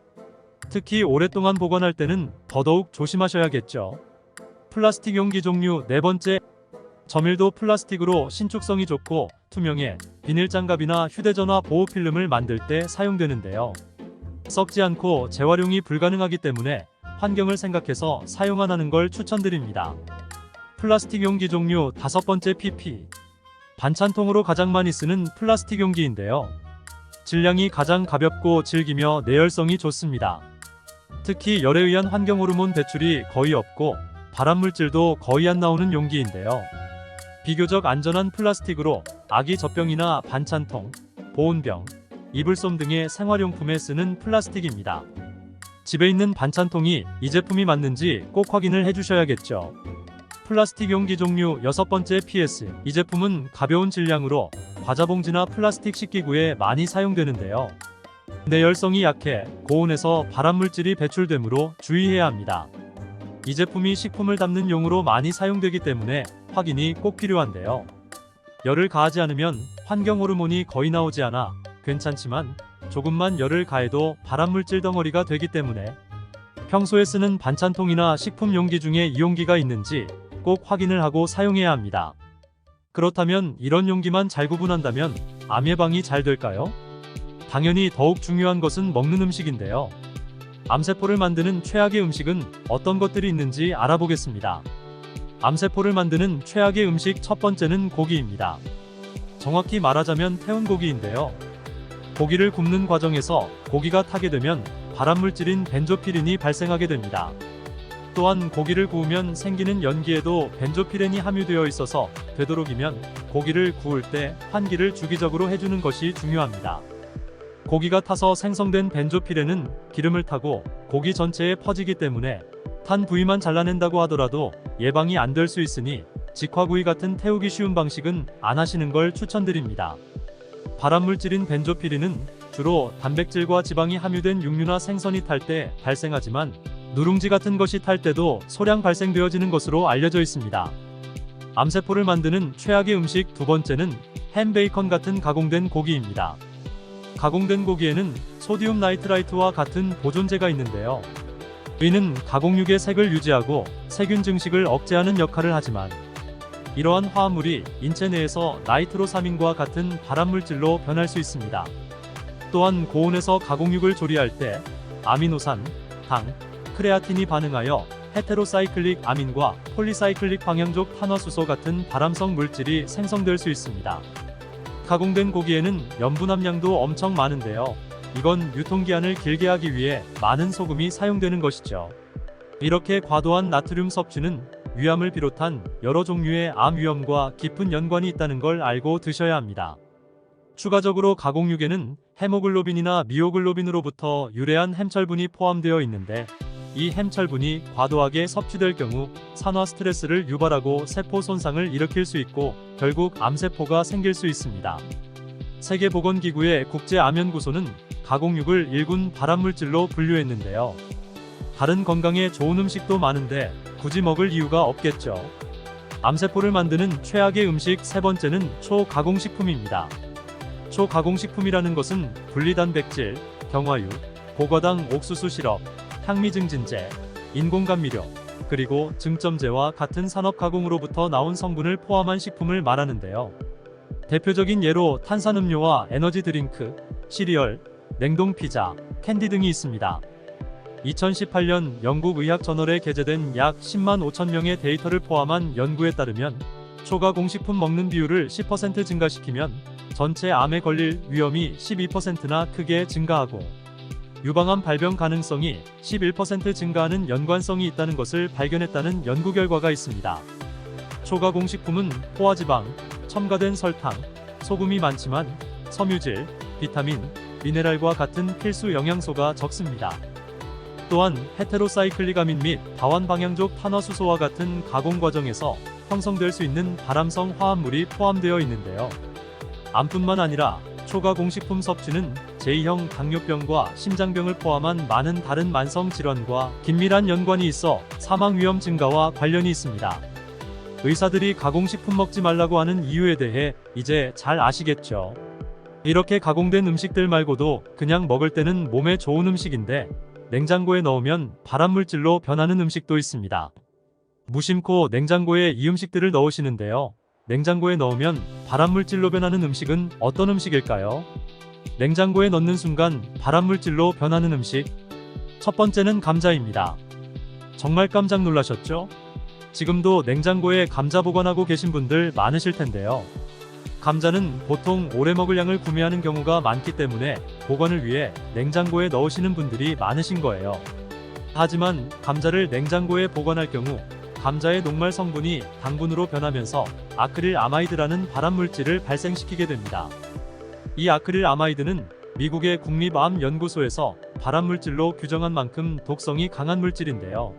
A: 특히 오랫동안 보관할 때는 더더욱 조심하셔야겠죠. 플라스틱 용기 종류 네 번째, 저밀도 플라스틱으로 신축성이 좋고 투명해 비닐 장갑이나 휴대전화 보호 필름을 만들 때 사용되는데요. 썩지 않고 재활용이 불가능하기 때문에 환경을 생각해서 사용 안 하는 걸 추천드립니다. 플라스틱 용기 종류 다섯 번째, PP. 반찬통으로 가장 많이 쓰는 플라스틱 용기인데요. 질량이 가장 가볍고 질기며 내열성이 좋습니다. 특히 열에 의한 환경 호르몬 배출이 거의 없고 발암물질도 거의 안 나오는 용기인데요. 비교적 안전한 플라스틱으로 아기 젖병이나 반찬통, 보온병, 이불솜 등의 생활용품에 쓰는 플라스틱입니다. 집에 있는 반찬통이 이 제품이 맞는지 꼭 확인을 해주셔야겠죠. 플라스틱 용기 종류 여섯 번째, PS. 이 제품은 가벼운 질량으로 과자봉지나 플라스틱 식기구에 많이 사용되는데요. 내열성이 약해 고온에서 발암물질이 배출되므로 주의해야 합니다. 이 제품이 식품을 담는 용으로 많이 사용되기 때문에 확인이 꼭 필요한데요. 열을 가하지 않으면 환경 호르몬이 거의 나오지 않아 괜찮지만 조금만 열을 가해도 발암물질 덩어리가 되기 때문에 평소에 쓰는 반찬통이나 식품 용기 중에 이 용기가 있는지 꼭 확인을 하고 사용해야 합니다. 그렇다면 이런 용기만 잘 구분한다면 암 예방이 잘 될까요? 당연히 더욱 중요한 것은 먹는 음식인데요. 암세포를 만드는 최악의 음식은 어떤 것들이 있는지 알아보겠습니다. 암세포를 만드는 최악의 음식 첫 번째는 고기입니다. 정확히 말하자면 태운 고기인데요. 고기를 굽는 과정에서 고기가 타게 되면 발암물질인 벤조피렌이 발생하게 됩니다. 또한 고기를 구우면 생기는 연기에도 벤조피렌이 함유되어 있어서 되도록이면 고기를 구울 때 환기를 주기적으로 해주는 것이 중요합니다. 고기가 타서 생성된 벤조피렌은 기름을 타고 고기 전체에 퍼지기 때문에 탄 부위만 잘라낸다고 하더라도 예방이 안 될 수 있으니 직화구이 같은 태우기 쉬운 방식은 안 하시는 걸 추천드립니다. 발암물질인 벤조피렌은 주로 단백질과 지방이 함유된 육류나 생선이 탈 때 발생하지만 누룽지 같은 것이 탈 때도 소량 발생되어지는 것으로 알려져 있습니다. 암세포를 만드는 최악의 음식 두 번째는 햄 베이컨 같은 가공된 고기입니다. 가공된 고기에는 소디움 나이트라이트와 같은 보존제가 있는데요. 이는 가공육의 색을 유지하고 세균 증식을 억제하는 역할을 하지만 이러한 화합물이 인체 내에서 나이트로사민과 같은 발암물질로 변할 수 있습니다. 또한 고온에서 가공육을 조리할 때 아미노산, 당, 크레아틴이 반응하여 헤테로사이클릭 아민과 폴리사이클릭 방향족 탄화수소 같은 발암성 물질이 생성될 수 있습니다. 가공된 고기에는 염분 함량도 엄청 많은데요. 이건 유통기한을 길게 하기 위해 많은 소금이 사용되는 것이죠. 이렇게 과도한 나트륨 섭취는 위암을 비롯한 여러 종류의 암 위험과 깊은 연관이 있다는 걸 알고 드셔야 합니다. 추가적으로 가공육에는 헤모글로빈이나 미오글로빈으로부터 유래한 햄철분이 포함되어 있는데 이 햄철분이 과도하게 섭취될 경우 산화 스트레스를 유발하고 세포 손상을 일으킬 수 있고 결국 암세포가 생길 수 있습니다. 세계보건기구의 국제암연구소는 가공육을 1군 발암물질로 분류했는데요. 다른 건강에 좋은 음식도 많은데 굳이 먹을 이유가 없겠죠. 암세포를 만드는 최악의 음식 세 번째는 초가공식품입니다. 초가공식품이라는 것은 분리단백질, 경화유, 고과당 옥수수 시럽, 향미증진제, 인공감미료, 그리고 증점제와 같은 산업가공으로부터 나온 성분을 포함한 식품을 말하는데요. 대표적인 예로 탄산음료와 에너지 드링크, 시리얼, 냉동 피자, 캔디 등이 있습니다. 2018년 영국 의학 저널에 게재된 약 10만 5천 명의 데이터를 포함한 연구에 따르면 초가공식품 먹는 비율을 10% 증가시키면 전체 암에 걸릴 위험이 12%나 크게 증가하고 유방암 발병 가능성이 11% 증가하는 연관성이 있다는 것을 발견했다는 연구 결과가 있습니다. 초가공식품은 포화지방, 첨가된 설탕, 소금이 많지만 섬유질, 비타민, 미네랄과 같은 필수 영양소가 적습니다. 또한 헤테로사이클릭 아민 및 다원방향족 탄화수소와 같은 가공 과정에서 형성될 수 있는 발암성 화합물이 포함되어 있는데요. 암뿐만 아니라 초가공식품 섭취는 제2형 당뇨병과 심장병을 포함한 많은 다른 만성 질환과 긴밀한 연관이 있어 사망 위험 증가와 관련이 있습니다. 의사들이 가공식품 먹지 말라고 하는 이유에 대해 이제 잘 아시겠죠? 이렇게 가공된 음식들 말고도 그냥 먹을 때는 몸에 좋은 음식인데 냉장고에 넣으면 발암물질로 변하는 음식도 있습니다. 무심코 냉장고에 이 음식들을 넣으시는데요. 냉장고에 넣으면 발암물질로 변하는 음식은 어떤 음식일까요? 냉장고에 넣는 순간 발암물질로 변하는 음식. 첫 번째는 감자입니다. 정말 깜짝 놀라셨죠? 지금도 냉장고에 감자 보관하고 계신 분들 많으실 텐데요. 감자는 보통 오래 먹을 양을 구매하는 경우가 많기 때문에 보관을 위해 냉장고에 넣으시는 분들이 많으신 거예요. 하지만 감자를 냉장고에 보관할 경우 감자의 녹말 성분이 당분으로 변하면서 아크릴 아마이드라는 발암물질을 발생시키게 됩니다. 이 아크릴 아마이드는 미국의 국립암연구소에서 발암물질로 규정한 만큼 독성이 강한 물질인데요.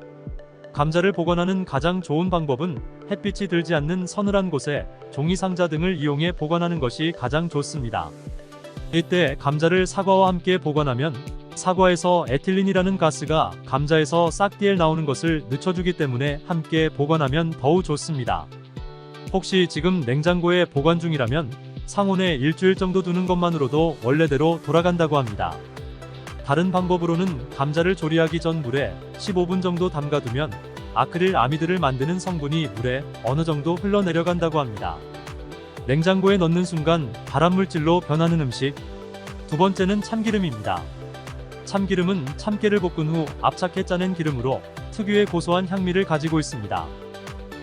A: 감자를 보관하는 가장 좋은 방법은 햇빛이 들지 않는 서늘한 곳에 종이 상자 등을 이용해 보관하는 것이 가장 좋습니다. 이때 감자를 사과와 함께 보관하면 사과에서 에틸린이라는 가스가 감자에서 싹디엘 나오는 것을 늦춰주기 때문에 함께 보관하면 더욱 좋습니다. 혹시 지금 냉장고에 보관 중이라면 상온에 일주일 정도 두는 것만으로도 원래대로 돌아간다고 합니다. 다른 방법으로는 감자를 조리하기 전 물에 15분 정도 담가두면 아크릴 아미드를 만드는 성분이 물에 어느 정도 흘러내려간다고 합니다. 냉장고에 넣는 순간 발암물질로 변하는 음식. 두 번째는 참기름입니다. 참기름은 참깨를 볶은 후 압착해 짜낸 기름으로 특유의 고소한 향미를 가지고 있습니다.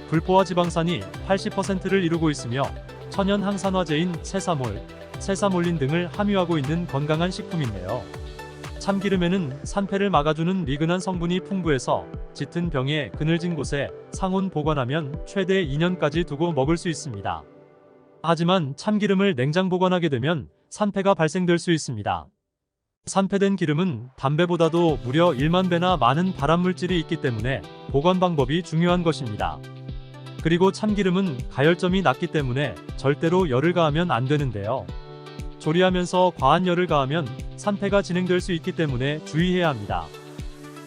A: 불포화 지방산이 80%를 이루고 있으며 천연 항산화제인 세사몰, 세사몰린 등을 함유하고 있는 건강한 식품인데요. 참기름에는 산패를 막아주는 미근한 성분이 풍부해서 짙은 병에 그늘진 곳에 상온 보관하면 최대 2년까지 두고 먹을 수 있습니다. 하지만 참기름을 냉장 보관하게 되면 산패가 발생될 수 있습니다. 산패된 기름은 담배보다도 무려 1만 배나 많은 발암물질이 있기 때문에 보관 방법이 중요한 것입니다. 그리고 참기름은 가열점이 낮기 때문에 절대로 열을 가하면 안 되는데요. 조리하면서 과한 열을 가하면 산패가 진행될 수 있기 때문에 주의해야 합니다.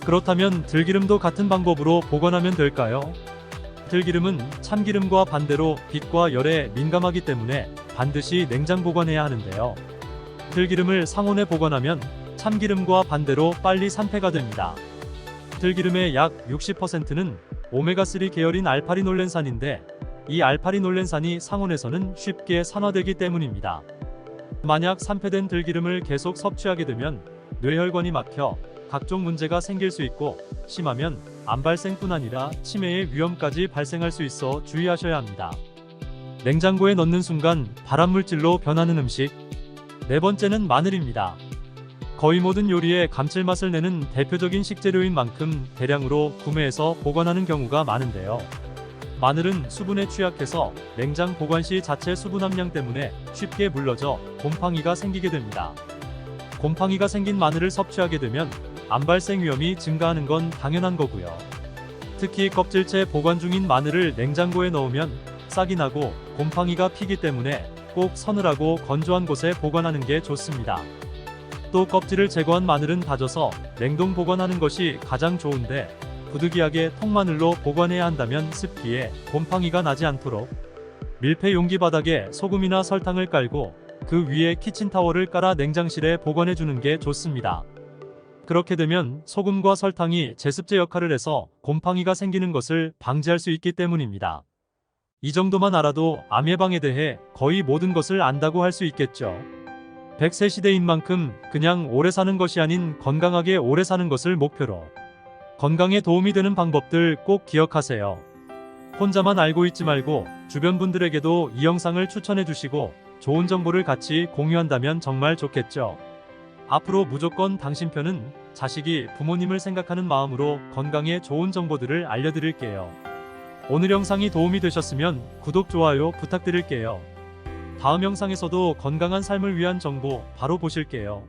A: 그렇다면 들기름도 같은 방법으로 보관하면 될까요? 들기름은 참기름과 반대로 빛과 열에 민감하기 때문에 반드시 냉장 보관해야 하는데요. 들기름을 상온에 보관하면 참기름과 반대로 빨리 산패가 됩니다. 들기름의 약 60%는 오메가3 계열인 알파리놀렌산인데 이 알파리놀렌산이 상온에서는 쉽게 산화되기 때문입니다. 만약 산패된 들기름을 계속 섭취하게 되면 뇌혈관이 막혀 각종 문제가 생길 수 있고 심하면 암 발생뿐 아니라 치매의 위험까지 발생할 수 있어 주의하셔야 합니다. 냉장고에 넣는 순간 발암물질로 변하는 음식. 네 번째는 마늘입니다. 거의 모든 요리에 감칠맛을 내는 대표적인 식재료인 만큼 대량으로 구매해서 보관하는 경우가 많은데요. 마늘은 수분에 취약해서 냉장 보관 시 자체 수분 함량 때문에 쉽게 물러져 곰팡이가 생기게 됩니다. 곰팡이가 생긴 마늘을 섭취하게 되면 암 발생 위험이 증가하는 건 당연한 거고요. 특히 껍질째 보관 중인 마늘을 냉장고에 넣으면 싹이 나고 곰팡이가 피기 때문에 꼭 서늘하고 건조한 곳에 보관하는 게 좋습니다. 또 껍질을 제거한 마늘은 다져서 냉동 보관하는 것이 가장 좋은데 부득이하게 통마늘로 보관해야 한다면 습기에 곰팡이가 나지 않도록 밀폐 용기 바닥에 소금이나 설탕을 깔고 그 위에 키친타월을 깔아 냉장실에 보관해 주는 게 좋습니다. 그렇게 되면 소금과 설탕이 제습제 역할을 해서 곰팡이가 생기는 것을 방지할 수 있기 때문입니다. 이 정도만 알아도 암 예방에 대해 거의 모든 것을 안다고 할 수 있겠죠. 100세 시대인 만큼 그냥 오래 사는 것이 아닌 건강하게 오래 사는 것을 목표로 건강에 도움이 되는 방법들 꼭 기억하세요. 혼자만 알고 있지 말고 주변 분들에게도 이 영상을 추천해 주시고 좋은 정보를 같이 공유한다면 정말 좋겠죠. 앞으로 무조건 당신 편은 자식이 부모님을 생각하는 마음으로 건강에 좋은 정보들을 알려드릴게요. 오늘 영상이 도움이 되셨으면 구독, 좋아요 부탁드릴게요. 다음 영상에서도 건강한 삶을 위한 정보 바로 보실게요.